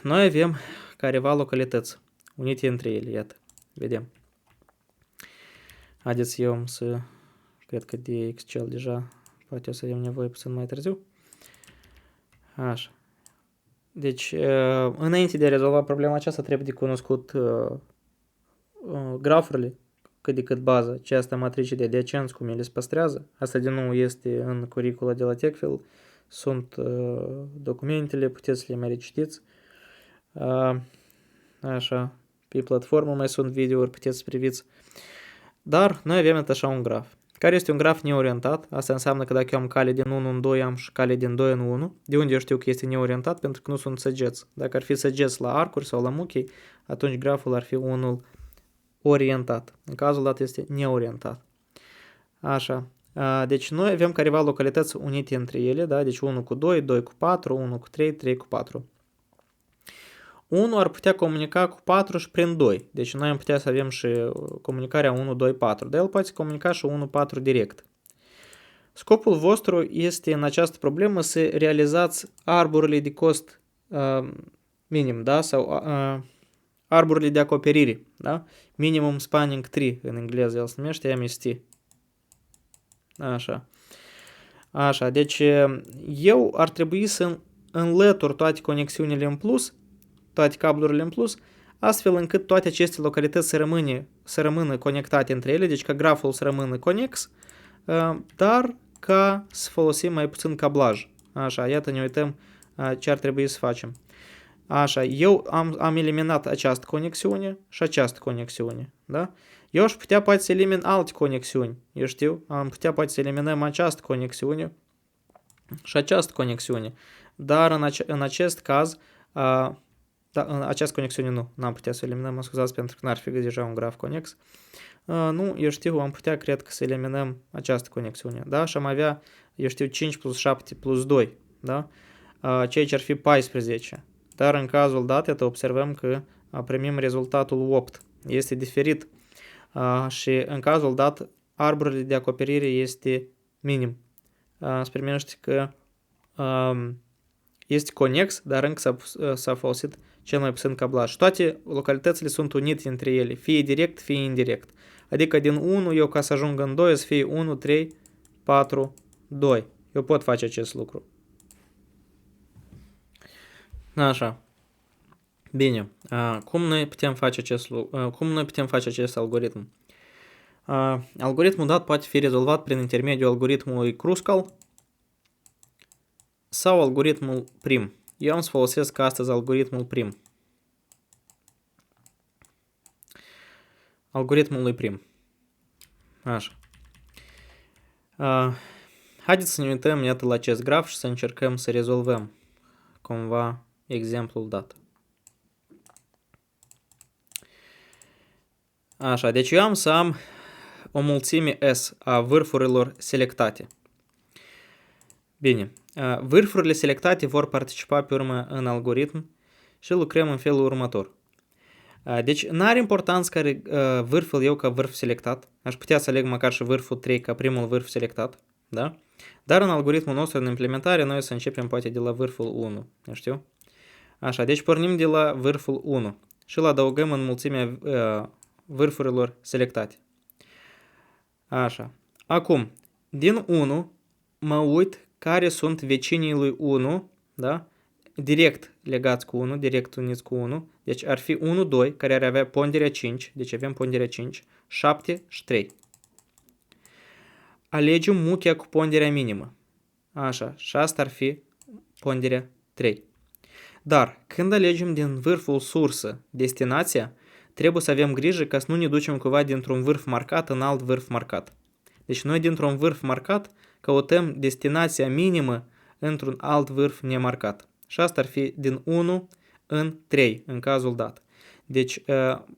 Speaker 1: noi avem careva localități unite între ele, iată, vedem. Haideți eu să, cred că de Excel deja, poate o să avem nevoie puțin mai târziu. Așa. Deci, înainte de a rezolva problema aceasta, trebuie de cunoscut grafurile, cât de cât bază, ce asta matrice de adiacenți, cum ele se păstrează. Asta din nou este în curicula de la TechFill. Sunt documentele, puteți să le mai recitiți. Așa, pe platformă mai sunt videouri, puteți să priviți. Dar noi avem așa un graf, care este un graf neorientat. Asta înseamnă că dacă eu am cale din 1 în 2, am și cale din 2 în 1. De unde eu știu că este neorientat? Pentru că nu sunt săgeți. Dacă ar fi săgeți la arcuri sau la muchii, atunci graful ar fi unul orientat. În cazul dat este neorientat. Așa. Deci noi avem careva localități unite între ele, da? Deci 1 cu 2, 2 cu 4, 1 cu 3, 3 cu 4. 1 ar putea comunica cu 4 și prin 2. Deci noi am putea să avem și comunicarea 1, 2, 4. Dar el poate comunica și 1, 4 direct. Scopul vostru este în această problemă să realizați arborile de cost minim, da? Sau arborile de acoperire, da? Minimum spanning tree, în engleză el se numește MST. Așa. Așa, deci eu ar trebui să înlătur toate conexiunile în plus, toate cablurile în plus, astfel încât toate aceste localități să rămână conectate între ele, deci ca graful să rămână conex, dar ca să folosim mai puțin cablaj. Așa, iată, ne uităm ce ar trebui să facem. Așa, eu am eliminat această conexiune și această conexiune, da? Eu aș putea poate să elimin alte conexiuni, eu știu, am putea poate să eliminăm această conexiune și această conexiune, dar în acest caz, în această conexiune nu, n-am putea să eliminăm, mă scuzați, pentru că n-ar fi deja un graf conex. Nu, eu știu, am putea, cred că să eliminăm această conexiune, da? Și am avea, eu știu, 5 plus 7 plus 2, da? Ceea ce ar fi 14. Dar în cazul dat, iată, observăm că primim rezultatul 8. Este diferit. Și în cazul dat, arborile de acoperire este minim. Se primește că este conex, dar încă s-a folosit cel mai puțin cablaj. Toate localitățile sunt unite între ele, fie direct, fie indirect. Adică din 1, eu ca să ajung în 2, să fie 1, 3, 4, 2. Eu pot face acest lucru. Așa. Bine. Cum noi putem face acest algoritm? Algoritmul dat poate fi rezolvat prin intermediul algoritmului Kruskal sau algoritmul prim. Eu am să folosesc astăzi algoritmul prim. Algoritmului prim. Așa. Haideți să ne uităm, iată, la acest graf și să încercăm să rezolvăm cumva exemplul dat. Așa, deci eu am să am o mulțime S a vârfurilor selectate. Bine, vârfurile selectate vor participa pe urmă în algoritm și lucrăm în felul următor. Deci n-are importanță care vârful eu ca vârf selectat. Aș putea să aleg măcar și vârful 3 ca primul vârf selectat. Da? Dar în algoritmul nostru, în implementare, noi o să începem poate de la vârful 1. Nu știu? Așa, deci pornim de la vârful 1 și îl adăugăm în mulțimea vârfurilor selectate. Așa. Acum, din 1 mă uit care sunt vecinii lui 1, da? Direct legați cu 1, direct uniți cu 1. Deci ar fi 1, 2, care ar avea ponderea 5, deci avem ponderea 5, 7 și 3. Alegem muchea cu ponderea minimă. Așa, și asta ar fi ponderea 3. Dar, când alegem din vârful sursă destinația, trebuie să avem grijă ca să nu ne ducem cumva dintr-un vârf marcat în alt vârf marcat. Deci noi dintr-un vârf marcat căutăm destinația minimă într-un alt vârf nemarcat. Și asta ar fi din 1 în 3, în cazul dat. Deci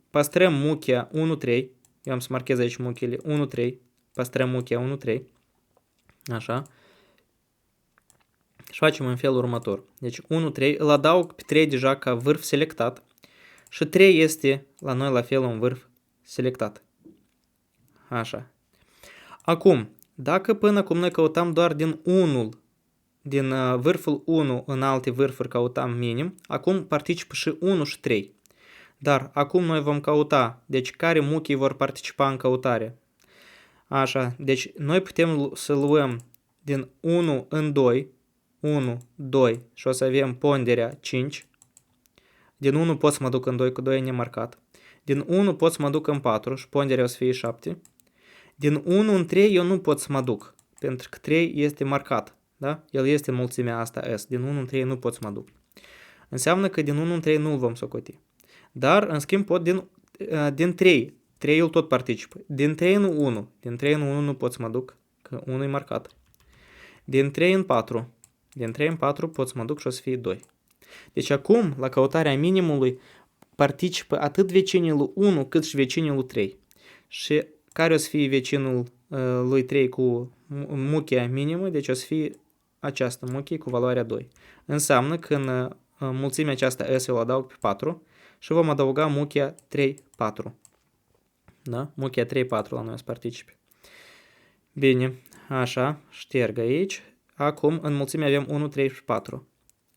Speaker 1: păstrăm muchea 1-3, eu am să marchez aici muchele 1-3, păstrăm muchea 1-3, așa. Și facem în felul următor. Deci 1-3, îl adaug pe 3 deja ca vârf selectat și 3 este la noi la fel un vârf selectat. Așa. Acum, dacă până acum noi căutam doar din vârful 1 în alte vârfuri căutam minim, acum participă și 1 și 3. Dar acum noi vom căuta, deci care muchii vor participa în căutare. Așa, deci noi putem să luăm din 1 în 2, 1, 2 și o să avem ponderea 5. Din 1 pot să mă duc în 2, cu 2 e nemarcat. Din 1 pot să mă duc în 4 și ponderea o să fie 7. Din 1 în 3 eu nu pot să mă duc, pentru că 3 este marcat. Da? El este în mulțimea asta S. Din 1 în 3 nu pot să mă duc. Înseamnă că din 1 în 3 nu îl vom socoti. Dar, în schimb, pot din 3. 3-ul tot participă. Din 3 în 1. Din 3 în 1 nu pot să mă duc, că 1 e marcat. Din 3 în 4. Din 3 în 4 pot să mă duc și o să fie 2. Deci acum, la căutarea minimului, participă atât vecinii lui 1 cât și vecinii lui 3. Și care o să fie vecinul lui 3 cu muchea minimă? Deci o să fie această muchie cu valoarea 2. Înseamnă că în mulțimea aceasta S o adaug pe 4 și vom adăuga muchea 3, 4. Da? Muchea 3, 4 la noi o să participe. Bine. Așa, șterg aici. Acum, în mulțime avem 1, 3 și 4.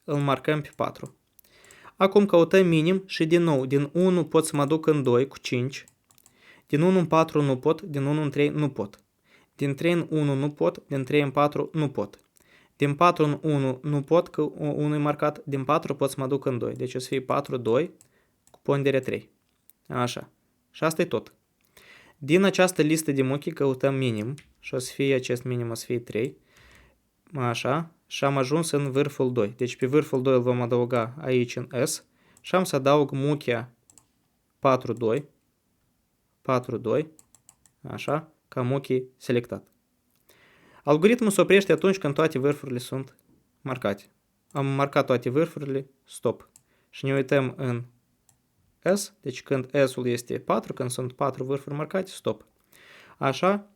Speaker 1: Îl marcăm pe 4. Acum căutăm minim și din nou, din 1 pot să mă duc în 2 cu 5. Din 1 în 4 nu pot, din 1 în 3 nu pot. Din 3 în 1 nu pot, din 3 în 4 nu pot. Din 4 în 1 nu pot, că 1 e marcat, din 4 pot să mă duc în 2. Deci o să fie 4, 2 cu pondere 3. Așa. Și asta e tot. Din această listă de muchi căutăm minim și o să fie acest minim, o să fie 3. Așa. Și am ajuns în vârful 2. Deci pe vârful 2 îl vom adăuga aici în S și am să adaug muchia 4, 2. 4, 2. Așa. Ca muchi selectat. Algoritmul se oprește atunci când toate vârfurile sunt marcate. Am marcat toate vârfurile, stop. Și ne uităm în S, deci când S-ul este 4, când sunt 4 vârfuri marcate, stop. Așa,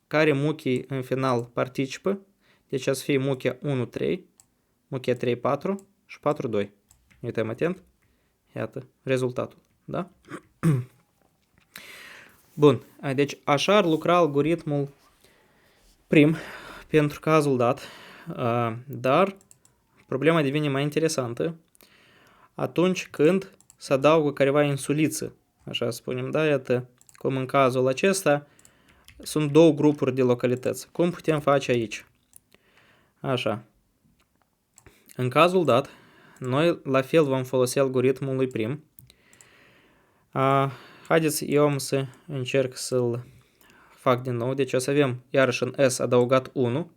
Speaker 1: care muchii în final participă, deci o să fie muchia 1, 3, muchia 3, 4 și 4, 2. Ne uităm atent. Iată rezultatul, da? Bun, deci așa ar lucra algoritmul prim pentru cazul dat, dar problema devine mai interesantă atunci când se adaugă careva insuliță, așa spunem, da? Iată, cum în cazul acesta sunt două grupuri de localități. Cum putem face aici? Așa. În cazul dat, noi la fel vom folosi algoritmul lui prim. Haideți, eu am să încerc să-l fac din nou. Deci o să avem iarăși în S adăugat 1.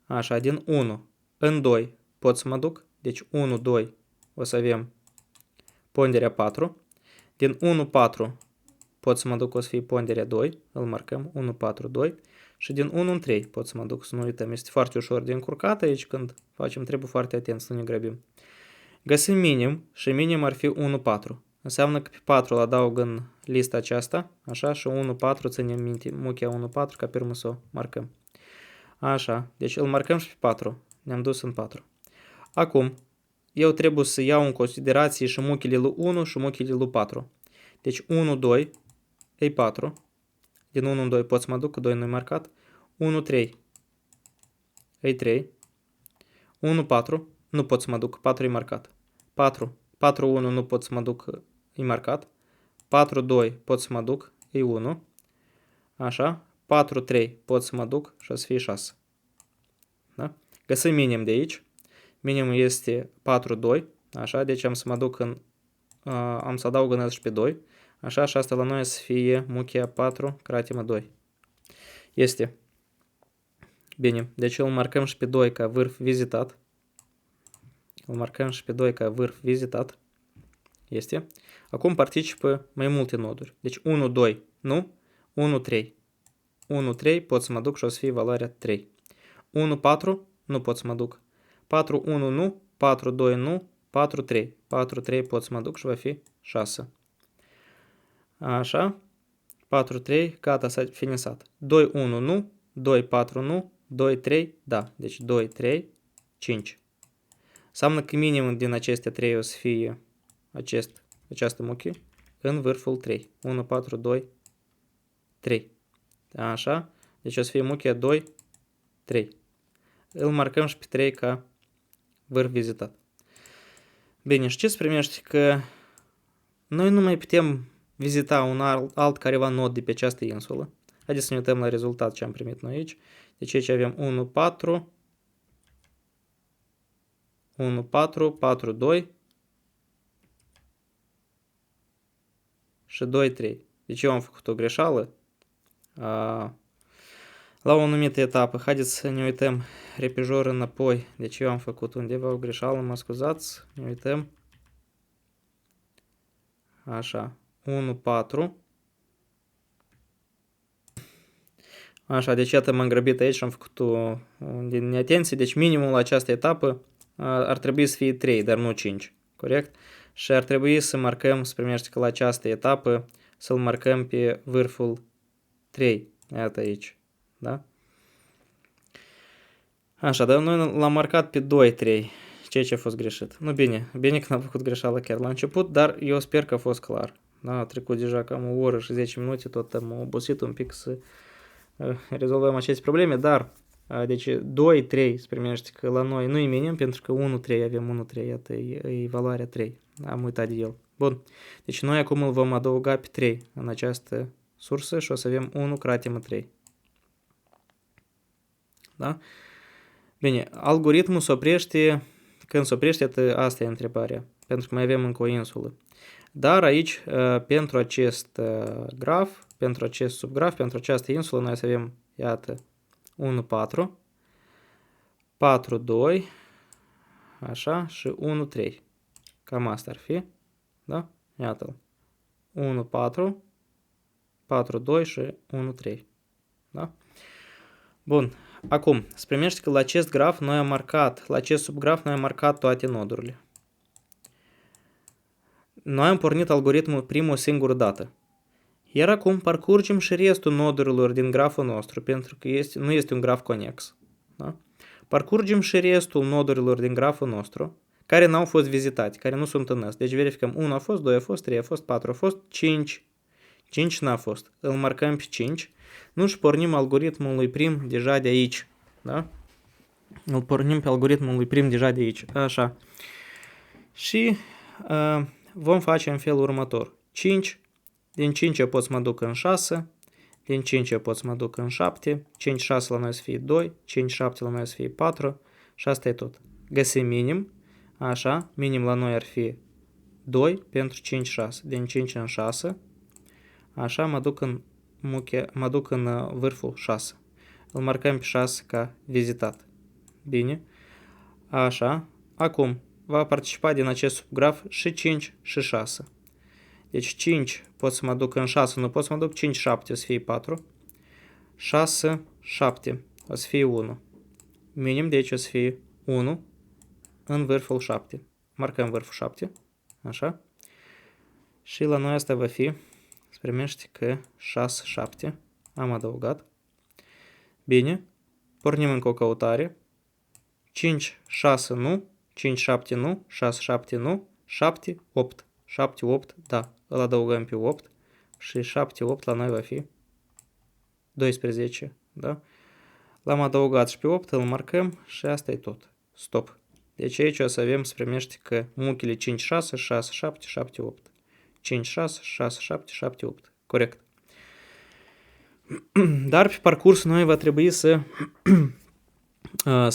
Speaker 1: Așa, din 1 în 2 pot să mă duc. Deci 1, 2 o să avem ponderea 4. Din 1, 4 pot să mă duc, o să fie ponderea 2. Îl marcăm 1, 4, 2. Și din 1 în 3 pot să mă duc, să nu uităm. Este foarte ușor de încurcat aici când facem, trebuie foarte atent să nu ne grăbim. Găsim minim și minim ar fi 1, 4. Înseamnă că pe 4 îl adaug în lista aceasta, așa, și 1, 4 ținem minte, muchia 1, 4, ca pe urmă să o marcăm. Așa, deci îl marcăm și pe 4, ne-am dus în 4. Acum, eu trebuie să iau în considerație și muchile lui 1 și muchile lui 4. Deci 1, 2, e 4, din 1 în 2 pot să mă duc, că 2 nu e marcat, 1, 3, e 3, 1, 4, nu pot să mă duc, 4 e marcat, 4, 4, 1 nu pot să mă duc, e marcat, 4, 2 pot să mă duc, e 1, așa, 4, 3 pot să mă duc și o să fie 6. Da? Găsim minim de aici, minimul este 4, 2, așa, deci am să mă duc în, am să adaug în S și pe 2, așa, și asta la noi să fie muchia 4, cratimă 2. Este. Bine, deci îl marcăm și pe 2 ca vârf vizitat. Îl marcăm și pe 2 ca vârf vizitat. Este. Acum participă mai multe noduri. Deci 1, 2, nu. 1, 3. 1, 3, pot să mă duc și o să fie valoarea 3. 1, 4, nu pot să mă duc. 4, 1, nu. 4, 2, nu. 4, 3. 4, 3 pot să mă duc și va fi 6. Așa. 4, 3, gata, s-a finisat. 2, 1, nu. 2, 4, nu. 2, 3, da. Deci 2, 3, 5. Înseamnă că minim din aceste 3 o să fie această muchie în vârful 3. 1, 4, 2, 3. Așa. Deci o să fie muchia 2, 3. Îl marcăm și pe 3 ca vârf vizitat. Bine, și ce se primește? Că noi nu mai putem vizita un alt careva nod de pe această insulă. Haideți să ne uităm la rezultat ce am primit noi aici. Deci aici avem 1, 4, 1, 4, 4, 2 și 2, 3. Deci eu am făcut o greșeală la o anumită etapă. Haideți să ne uităm repejor înapoi. Deci eu am făcut undeva o greșeală, mă scuzați. Ne uităm. Așa, 1, 4. Așa, deci iată m-am grăbit aici și am făcut-o din neatenție. Deci minimul la această etapă ar trebui să fie 3, dar nu 5. Corect? Și ar trebui să marcăm, să primește că la această etapă să-l marcăm pe vârful 3. Iată aici. Da? Așa, dar noi l-am marcat pe 2, 3. Ceea ce a fost greșit. Nu bine. Bine că n-am făcut greșeală chiar la început, dar eu sper că a fost clar. Da, a trecut deja cam o oră și 10 minute, tot am obosit un pic să rezolvăm aceste probleme, dar deci 2, 3 se primește că la noi nu e minim, pentru că 1, 3, avem 1, 3, iată, e valoarea 3. Am uitat de el. Bun. Deci noi acum îl vom adăuga pe 3 în această sursă și o să avem 1 cratimă 3. Da? Bine, algoritmul se oprește, când se oprește, asta e întrebarea, pentru că mai avem încă o insulă. Dar aici, pentru acest graf, pentru acest subgraf, pentru această insulă, noi să avem, iată, 1, 4, 4, 2, așa, și 1, 3. Cam asta ar fi, da? Iată-l. 1, 4, 4, 2 și 1, 3. Da? Bun. Acum, se primește că la acest graf noi am marcat, la acest subgraf noi am marcat toate nodurile. Noi am pornit algoritmul primul singură dată. Iar acum parcurgem și restul nodurilor din graful nostru, pentru că nu este un graf conex. Da? Parcurgem și restul nodurilor din graful nostru, care n-au fost vizitate, care nu sunt în ăsta. Deci verificăm 1 a fost, 2 a fost, 3 a fost, 4 a fost, 5. 5 n-a fost. Îl marcăm pe 5. Nu și pornim algoritmul lui prim deja de aici. Da? Îl pornim pe algoritmul lui prim deja de aici. Așa. Și vom face în felul următor. 5. Din 5 eu pot să mă duc în 6. Din 5 eu pot să mă duc în 7. 5, 6 la noi să fie 2. 5, 7 la noi să fie 4. Și asta e tot. Găsim minim. Așa. Minim la noi ar fi 2 pentru 5, 6. Din 5 în 6. Așa mă duc în vârful 6. Îl marcăm pe 6 ca vizitat. Bine. Așa. Acum va participa din acest subgraf și 5 și 6. Deci 5 pot să mă duc în 6, nu pot să mă duc, 5, 7 o să fie 4. 6, 7 o să fie 1. Minim, deci o să fie 1 în vârful 7. Marcăm vârful 7. Așa. Și la noi asta va fi, se primește că 6, 7 am adăugat. Bine. Pornim încă o căutare. 5, 6 nu. 5, 7 nu. 6, 7 nu. 7, 8. 7, 8, da. Îl adăugăm pe 8. Și 7, 8 la noi va fi 12, da? L-am adăugat și pe 8, îl marcăm și asta e tot. Stop. Deci aici o să avem, se primește că muchile 5, 6, 6, 7, 7, 8. 5, 6, 6, 7, 7, 8. Corect. Dar pe parcurs noi va trebui să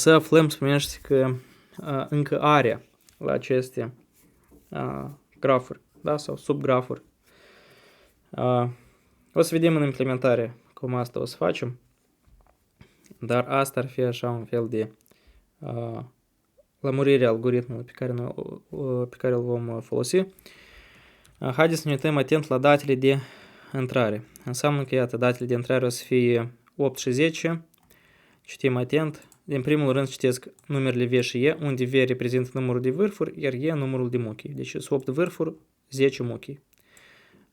Speaker 1: aflăm, se primește că încă area la aceste grafuri, da? Sau subgrafuri. O să vedem în implementare cum asta o să facem, dar asta ar fi așa un fel de lămurire a algoritmului pe care îl vom folosi. Haideți să ne uităm atent la datele de intrare. Înseamnă că, iată, datele de intrare o să fie 8 și 10. Citim atent. Din primul rând citesc numerele V și E, unde V reprezintă numărul de vârfuri, iar E numărul de muchii. Deci sunt 8 vârfuri, 10 muchii.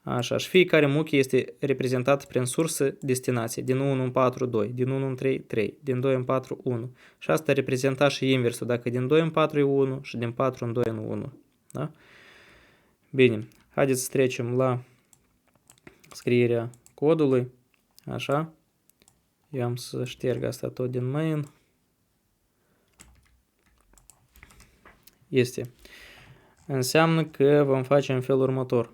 Speaker 1: Așa, și fiecare muchie este reprezentat prin sursă destinație. Din 1 în 4, 2. Din 1 în 3, 3. Din 2 în 4, 1. Și asta reprezenta și inversul. Dacă din 2 în 4 e 1 și din 4 în 2 în 1. Da? Bine. Haideți să trecem la scrierea codului. Așa. Eu am să șterg asta tot din main. Este. Înseamnă că vom face în felul următor.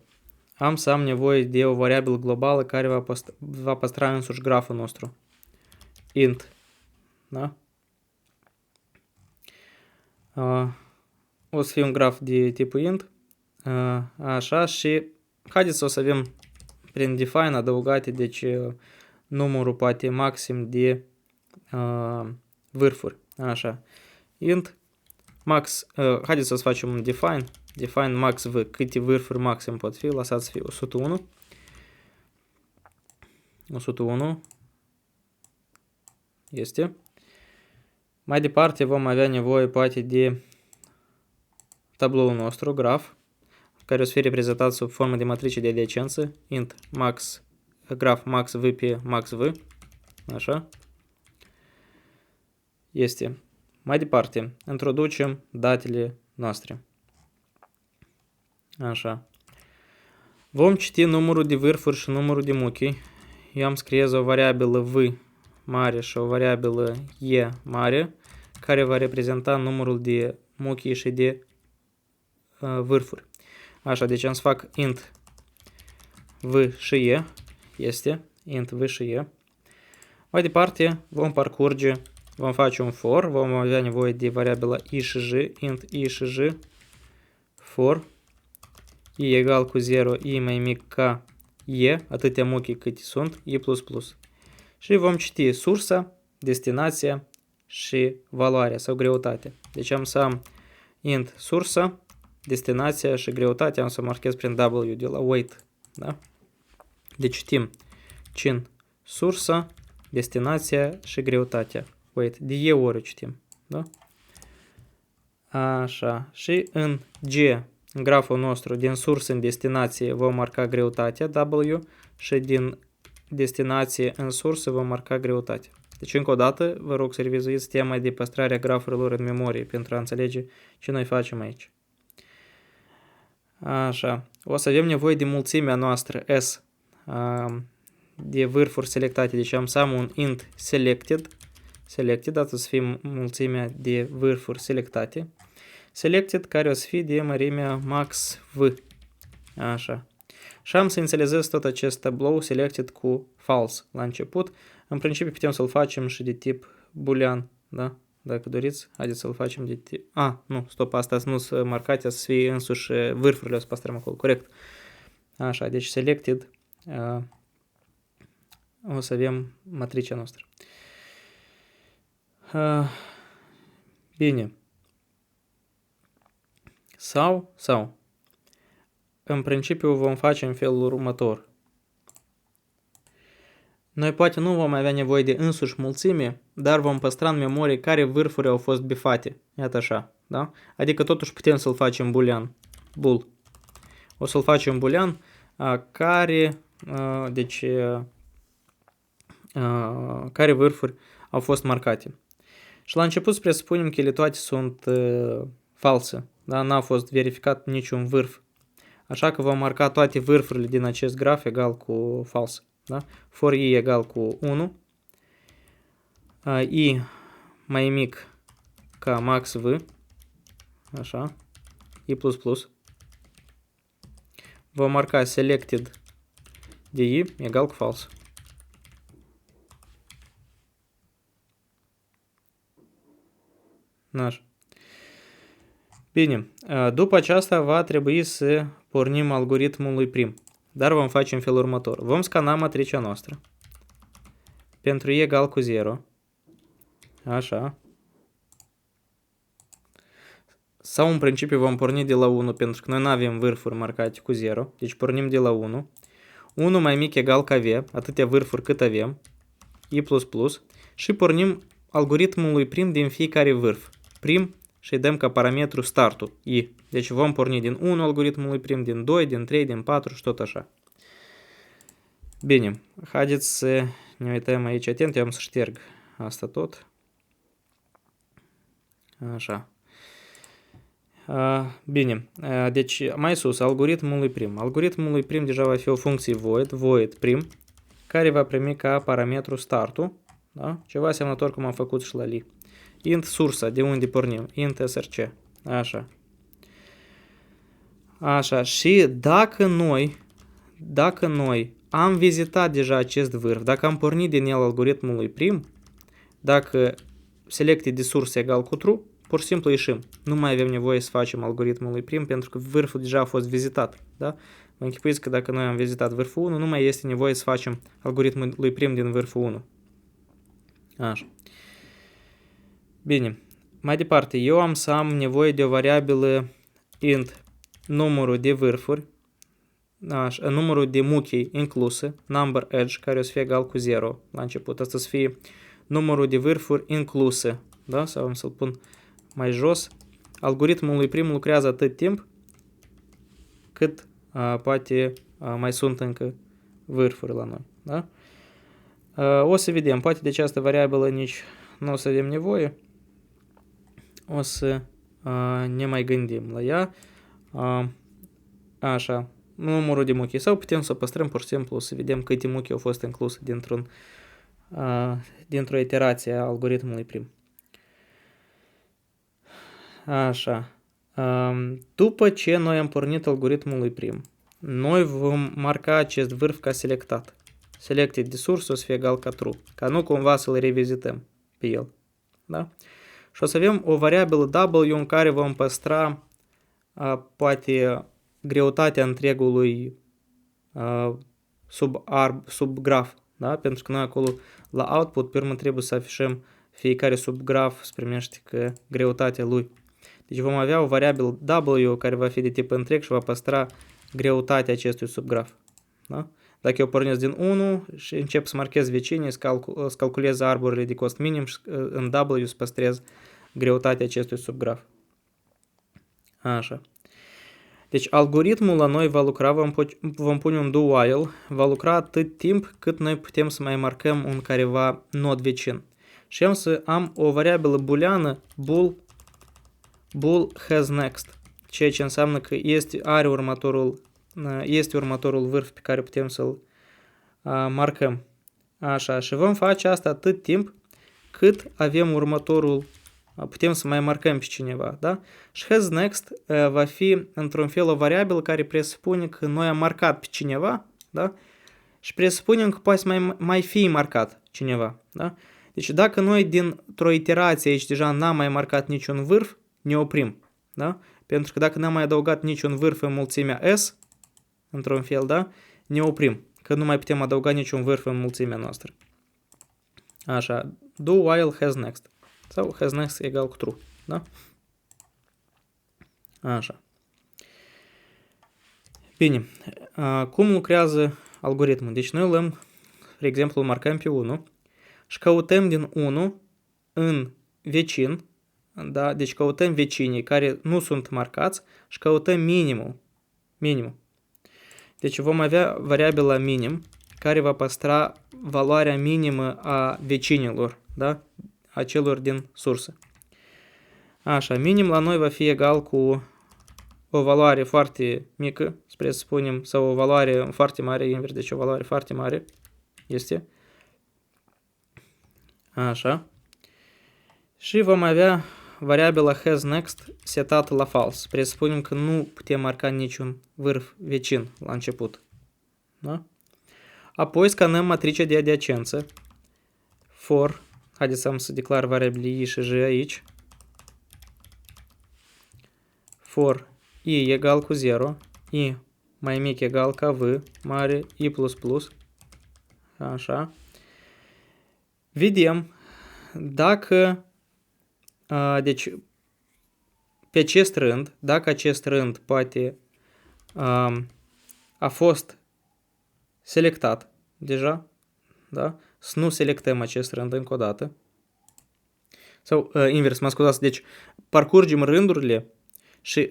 Speaker 1: Am să am nevoie de o variabilă globală care va păstra însuși graful nostru. Int. Da? O să fie un graf de tipul int. Așa, și haideți să o să avem prin define adăugate, deci numărul poate maxim de vârfuri. Așa. Int max, haideți să facem un define max v, câte vârfuri maxim pot fi, lăsați să fie 101. 101 este. Mai departe vom avea nevoie poate de tabloul nostru, graf, care o să fie reprezentat sub formă de matrice de adiacență, int max, graf max v pe max v, așa. Este. Mai departe, introducem datele noastre. Așa. Vom citi numărul de vârfuri și numărul de muchii. Eu am scriez o variabilă v mare și o variabilă E mare, care va reprezenta numărul de muchii și de vârfuri. Așa, deci am să fac int v și e, este int v și e. Mai departe vom parcurge, vom face un for, vom avea nevoie de variabila i și j, int i și j, for i egal cu 0, i mai mic ca e, atâtea muchii câte sunt, i++. Și vom citi sursa, destinația și valoarea sau greutatea. Deci am să am int sursa, destinația și greutatea, am să marchez prin W de la weight. Da? Deci citim cin sursa, destinația și greutatea. Weight. De E ori citim. Da? Așa. Și în G, în graful nostru, din sursă în destinație vom marca greutatea W și din destinație în sursă vom marca greutatea. Deci încă o dată vă rog să revizuiți tema de păstrarea grafurilor în memorie pentru a înțelege ce noi facem aici. Așa. O să avem nevoie de mulțimea noastră S de vârfuri selectate. Deci am să am un int selected, dată să fie mulțimea de vârfuri selectate. Selected care o să fie de mărimea max V. Așa. Și am să inițializez tot acest tablou selected cu false la început. În principiu putem să-l facem și de tip boolean, da? Dacă doriți, haideți să-l facem de tip... nu, stop, asta nu să marcați, să fie însuși vârfurile, o să păstrăm acolo, corect. Așa, deci selected, o să avem matricea noastră. Bine. Sau, în principiu vom face în felul următor. Noi poate nu vom avea nevoie de însuși mulțime, dar vom păstra în memorie care vârfuri au fost bifate. Iată așa, da? Adică totuși putem să-l facem boolean. Bool. O să-l facem boolean care, care vârfuri au fost marcate. Și la început să presupunem că ele toate sunt false, da? N-a fost verificat niciun vârf. Așa că vom marca toate vârfurile din acest graf egal cu false. Da? For i egal cu 1, i mai mic ca max v, așa, i++. Vom marca selected de i egal cu false. Așa. Bine, după aceasta va trebui să pornim algoritmul lui prim. Dar vom face în felul următor. Vom scana matricea noastră. Pentru i egal cu 0. Așa. Sau în principiu vom porni de la 1, pentru că noi nu avem vârfuri marcate cu 0. Deci pornim de la 1. 1 mai mic egal ca v, atâtea vârfuri cât avem. I++. Și pornim algoritmul lui prim din fiecare vârf. Prim și dăm ca parametru startul, i. Deci vom porni din 1 algoritmul lui prim, din 2, din 3, din 4 și tot așa. Bine, haideți să ne uităm aici atent, eu am să șterg asta tot. Așa. Bine, deci mai sus, algoritmul lui prim. Algoritmul lui prim deja va fi o funcție void prim, care va primi ca parametru startul, da? Ceva asemănător cum am făcut și la li. Int sursa, de unde pornim, int src, așa. Așa, și dacă noi am vizitat deja acest vârf, dacă am pornit din el algoritmul lui prim, dacă selected de sursă egal cu true, pur și simplu ieșim. Nu mai avem nevoie să facem algoritmul lui prim, pentru că vârful deja a fost vizitat, da? Vă închipuiți că dacă noi am vizitat vârful 1, nu mai este nevoie să facem algoritmul lui prim din vârful 1. Așa. Bine, mai departe, eu am să am nevoie de o variabilă int numărul de vârfuri, așa, numărul de muchii incluse, number edge, care o să fie egal cu 0 la început. Asta să fie numărul de vârfuri incluse, da? Sau am să-l pun mai jos. Algoritmul lui prim lucrează atât timp cât poate mai sunt încă vârfuri la noi, da? O să vedem, poate de această variabilă nici nu o să avem nevoie. O să ne mai gândim la ea. Așa, numărul de muchii. Sau putem să păstrăm pur și simplu să vedem câte muchii au fost incluse dintr-un dintr-o iterație a algoritmului prim. Așa. După ce noi am pornit algoritmul prim, noi vom marca acest vârf ca selectat. Selected de sursă o să fie egal ca true, ca nu cumva să-l revizităm pe el. Da? Și o să avem o variabilă W în care vom păstra poate greutatea întregului subgraf. Da? Pentru că noi acolo la output pe urmă trebuie să afișăm fiecare subgraf se primește că greutatea lui. Deci vom avea o variabilă W care va fi de tip întreg și va păstra greutatea acestui subgraf. Da? Dacă eu pornesc din 1 și încep să marchez vecinii, să calculez arborile de cost minim și în W să păstrez greutatea acestui subgraf. Așa. Deci algoritmul la noi va lucra, vom pune un do while, va lucra atât timp cât noi putem să mai marcăm un careva nod vecin. Și am să am o variabilă booleană bool has next, ceea ce înseamnă că este următorul vârf pe care putem să-l marcăm. Așa, și vom face asta atât timp cât avem următorul, putem să mai marcăm pe cineva, da? Și has next va fi într-un fel o variabilă care presupune că noi am marcat pe cineva, da? Și presupunem că poate să mai fi marcat cineva, da? Deci dacă noi dintr-o iterație aici deja n-am mai marcat niciun vârf, ne oprim, da? Pentru că dacă n-am mai adăugat niciun vârf în mulțimea S, într-un fel, da? Ne oprim, că nu mai putem adăuga niciun vârf în mulțimea noastră. Așa, do while has next. Sau has next egal cu true, da? Așa. Bine, cum lucrează algoritmul? Deci noi luăm, de exemplu, marcăm pe 1 și căutăm din 1 în vecin, da? Deci căutăm vecinii care nu sunt marcați și căutăm minimul. Deci vom avea variabila minim care va păstra valoarea minimă a vecinilor, da? A celor din sursă. Așa, minim la noi va fi egal cu o valoare foarte mică, spre să spunem, sau o valoare foarte mare, invers, deci o valoare foarte mare este. Așa. Și vom avea variabila has next setată la false. Presupunem că nu putem marca niciun vârf vecin la început. Da? Apoi scanăm matricea de adiacență. For, haideți să declar variabile i și j aici. For i egal cu 0, i mai mic egal ca v, mare, i++. Așa. Vedem dacă deci, pe acest rând, dacă acest rând poate a fost selectat deja, da? Să nu selectăm acest rând încă o dată. Sau invers, mă scuzați, deci parcurgem rândurile și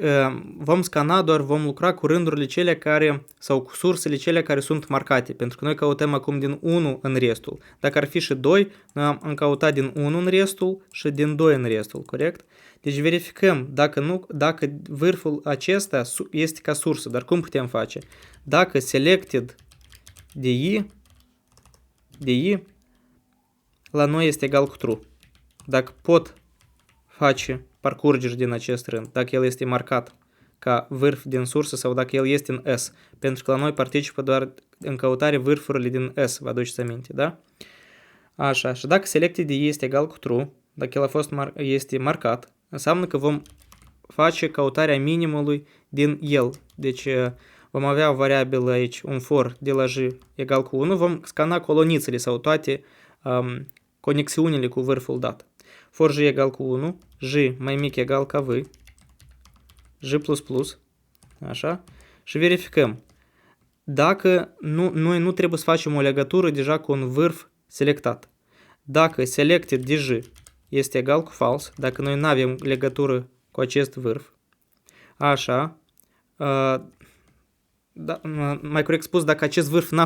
Speaker 1: vom scana, doar vom lucra cu rândurile cele care, sau cu sursele cele care sunt marcate, pentru că noi căutăm acum din 1 în restul. Dacă ar fi și 2, noi am căutat din 1 în restul și din 2 în restul, corect? Deci verificăm dacă vârful acesta este ca sursă, dar cum putem face? Dacă selected de i la noi este egal cu true. Dacă pot face parcurgeri din acest rând, dacă el este marcat ca vârf din sursă sau dacă el este în S, pentru că la noi participă doar în căutare vârfurile din S, vă aduceți aminte, da? Așa, și dacă selected de i este egal cu true, dacă el este marcat, înseamnă că vom face căutarea minimului din el. Deci vom avea o variabilă aici, un for de la j egal cu 1, vom scana colonițele sau toate conexiunile cu vârful dat. For j egal cu 1, j mai mic egal ca v, j++, așa, și verificăm. Dacă noi nu trebuie să facem o legătură deja cu un vârf selectat. Dacă selected de j este egal cu false, dacă noi nu avem legătură cu acest vârf, așa, mai corect spus, dacă acest vârf n-a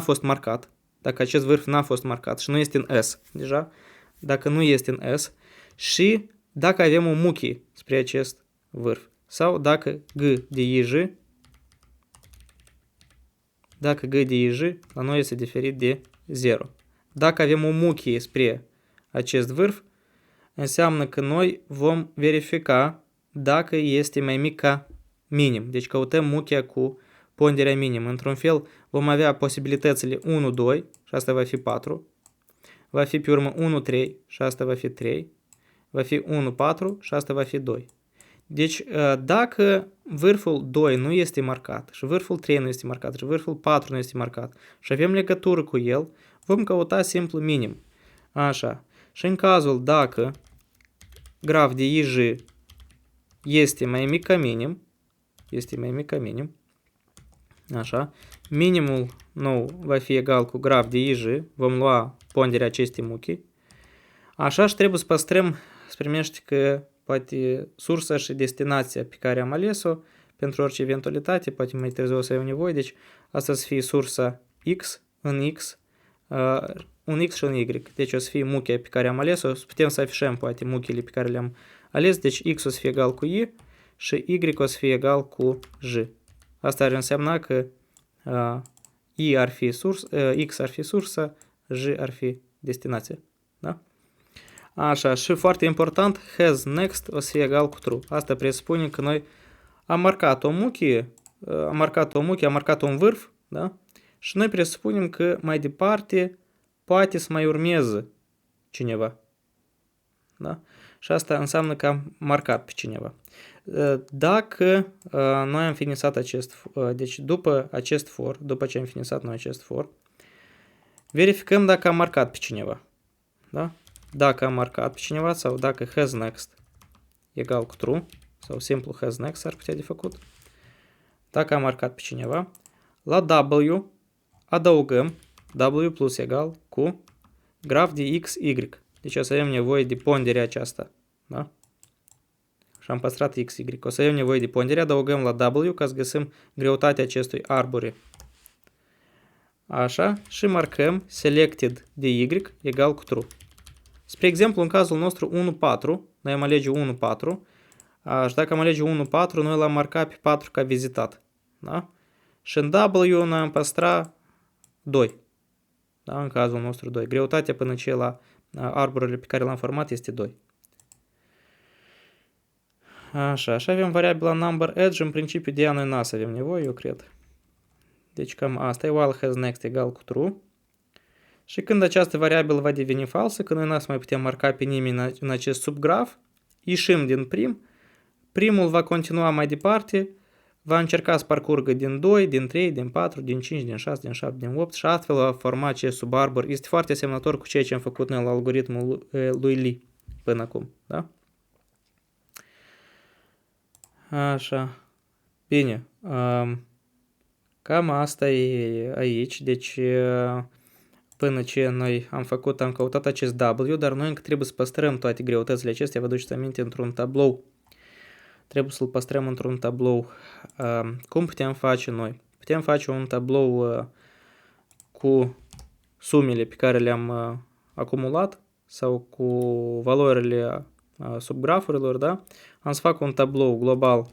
Speaker 1: fost marcat, și nu este în S deja, dacă nu este în S, și dacă avem un muchi spre acest vârf, sau dacă g de ij, la noi este diferit de 0. dacă avem o muchie spre acest vârf, înseamnă că noi vom verifica dacă este mai mic ca minim. Deci căutăm muchia cu ponderea minimă. Într-un fel vom avea posibilitățile 1, 2 și asta va fi 4. Va fi pe urmă 1, 3 și asta va fi 3. Va fi 1, 4 și asta va fi 2. Deci dacă vârful 2 nu este marcat și vârful 3 nu este marcat și vârful 4 nu este marcat și avem legătură cu el, vom căuta simplu minim. Așa. Și în cazul dacă graf de IJ este mai mic ca minim, așa, minimul nou va fi egal cu graf de IJ, vom lua ponderea acestei muchii, așa și trebuie să păstrăm, se primește că poate sursa și destinația pe care am ales-o pentru orice eventualitate, poate mai târziu o să avem nevoie, deci asta să fie sursa X în X, un X și un Y, deci o să fie muchia pe care am ales-o, putem să afișăm poate muchiile pe care le-am ales, deci X o să fie egal cu Y și Y o să fie egal cu J. Asta ar însemna că I ar fi X ar fi sursa, J ar fi destinația. Da? Așa, și foarte important, has next o să fie egal cu true. Asta presupune că noi am marcat o muchie, am marcat un vârf, da? Și noi presupunem că mai departe poate să mai urmeze cineva. Da? Și asta înseamnă că am marcat pe cineva. Dacă noi am finisat deci după acest for, după ce am finisat noi acest for, verificăm dacă am marcat pe cineva. Da? Dacă am marcat pe cineva sau dacă has next egal cu true sau simplu has next ar putea de făcut. Dacă am marcat pe cineva, la W adăugăm W plus egal cu graf de x, y. Deci o să avem nevoie de ponderea aceasta. Da? Și am păstrat x, y. O să avem nevoie de pondere, adăugăm la W ca să găsim greutatea acestui arbore. Așa, și marcăm selected de y egal cu true. Spre exemplu, în cazul nostru 1,4, noi am alege 1,4 și dacă am alege 1,4, noi l-am marcat pe 4 ca vizitat. Da? Și în W noi am păstrat 2. Da? În cazul nostru 2. Greutatea până ce la arborele pe care l-am format este 2. Așa, și avem variabila number edge, în principiu de ea noi n-a să avem nevoie, eu cred. Deci cam asta e while has next egal cu true. Și când această variabilă va deveni falsă, când noi n-a să mai putem marca pe nimeni în acest subgraf, ieșim din primul va continua mai departe, va încerca să parcurgă din 2, din 3, din 4, din 5, din 6, din 7, din 8 și astfel va forma acest subarbor. Este foarte asemănător cu ceea ce am făcut noi la algoritmul lui Lee până acum. Da? Așa. Bine. Cam asta e aici. Deci până ce noi am căutat acest W, dar noi încă trebuie să păstrăm toate greutățile acestea. Vă duceți aminte într-un tablou. Trebuie să-l păstrăm într-un tablou. Cum putem face noi? Putem face un tablou cu sumele pe care le-am acumulat sau cu valorile subgrafurilor, da? Am să fac un tablou global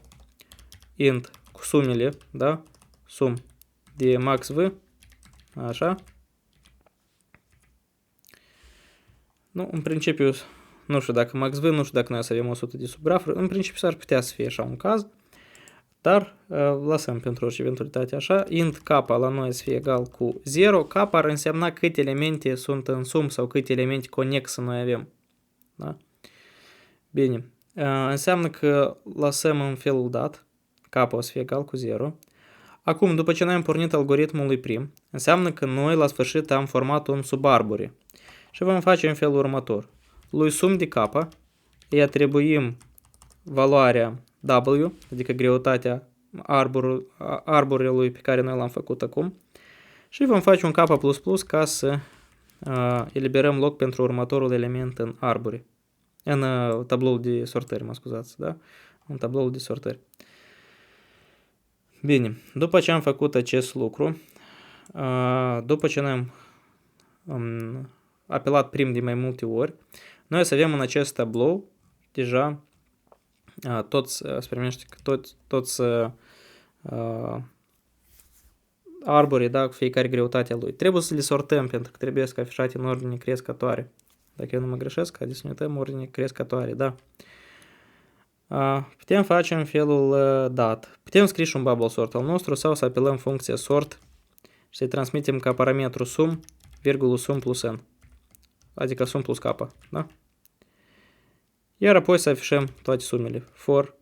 Speaker 1: int cu sumele, da? Sum de max v, așa. Nu, în principiu, nu știu dacă max v, nu știu dacă noi să avem 100 de subgrafuri, în principiu s-ar putea să fie așa un caz, dar lăsăm pentru orice eventualitate așa. Int k la noi să fie egal cu 0, k ar însemna câte elemente sunt în sum sau câte elemente conexe noi avem. Da? Bine, înseamnă că lăsăm în felul dat, k o să fie egal cu 0. Acum, după ce noi am pornit algoritmul lui prim, înseamnă că noi la sfârșit am format un subarbore. Și vom face în felul următor. Lui sum de k îi atribuim valoarea W, adică greutatea arborelui pe care noi l-am făcut acum. Și vom face un k++ ca să eliberăm loc pentru următorul element în arbore. În tabloul de sortări, mă scuzați, da? În tabloul de sortări. Bine, după ce am făcut acest lucru, după ce noi am apelat prim de mai multe ori, noi o să avem în acest tablou deja toți arbore, da, cu fiecare greutatea lui. Trebuie să le sortăm pentru că trebuie să afișate în ordine crescătoare. Dacă eu nu mă greșesc, haideți să ne uităm ordine crescătoare, da. Putem face în felul dat. Putem scrie și un bubble sort al nostru sau să apelăm funcția sort și să-i transmitem ca parametru sum, virgulă sum plus n. Adică sum plus k, da? Iar apoi să afișăm toate sumele. For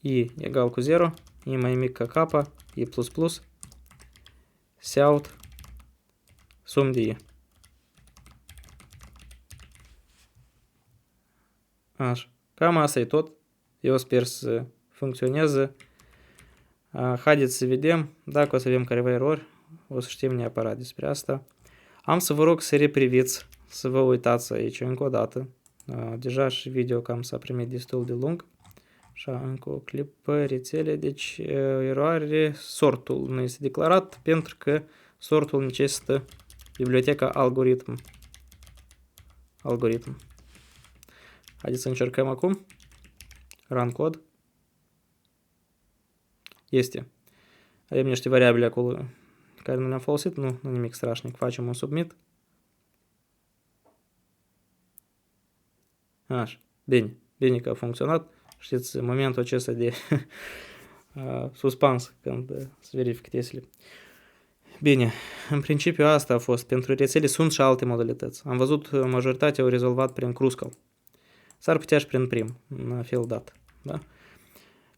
Speaker 1: i egal cu 0, i mai mic ca k, i plus plus, seout, sum de i. Așa. Cam asta e tot. Eu sper să funcționeze. Haideți să vedem. Dacă o să avem careva erori, o să știm neapărat despre asta. Am să vă rog să repriviți, să vă uitați aici încă o dată. Deja și video cam s-a primit destul de lung. Așa, încă o clipă, rețele. Deci, eroare, sortul nu este declarat pentru că sortul necesită biblioteca algoritm. Haideți să încercăm acum. Run code. Este. Avem niște variabile acolo care nu le-am folosit. Nu nimic strașnic. Facem un submit. Așa. Bine că a funcționat. Știți, în momentul acesta de suspans când se verifică testele. Bine, în principiu asta a fost. Pentru rețele sunt și alte modalități. Am văzut majoritatea au rezolvat prin Kruskal. S-ar putea și prin prim, în fel dat. Da?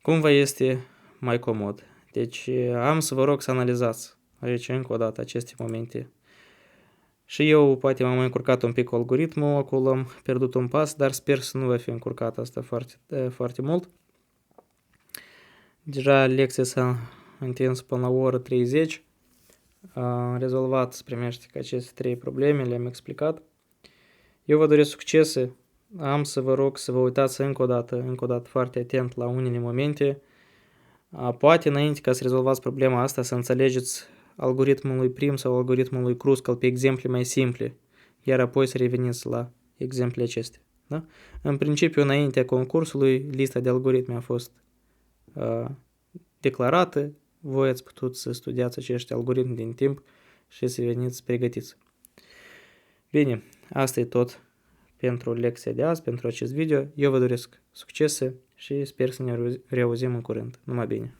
Speaker 1: Cum vă este mai comod? Deci am să vă rog să analizați aici încă o dată aceste momente. Și eu poate m-am încurcat un pic cu algoritmul, acolo am pierdut un pas, dar sper să nu va fi încurcat asta foarte mult. Deja lecția s-a întins până la oră 30. Am rezolvat, se primește că aceste 3 probleme le-am explicat. Eu vă doresc succese. Am să vă rog să vă uitați încă o dată foarte atent la unele momente. Poate înainte ca să rezolvați problema asta să înțelegeți algoritmul lui prim sau algoritmul lui Kruskal pe exemple mai simple, iar apoi să reveniți la exemple acestea. Da? În principiu, înaintea concursului, lista de algoritmi a fost declarată. Voi ați putut să studiați acești algoritmi din timp și să veniți pregătiți. Bine, asta e tot pentru lecția de azi, pentru acest video. Eu vă doresc succese și sper să ne reauzim în curând. Numai bine!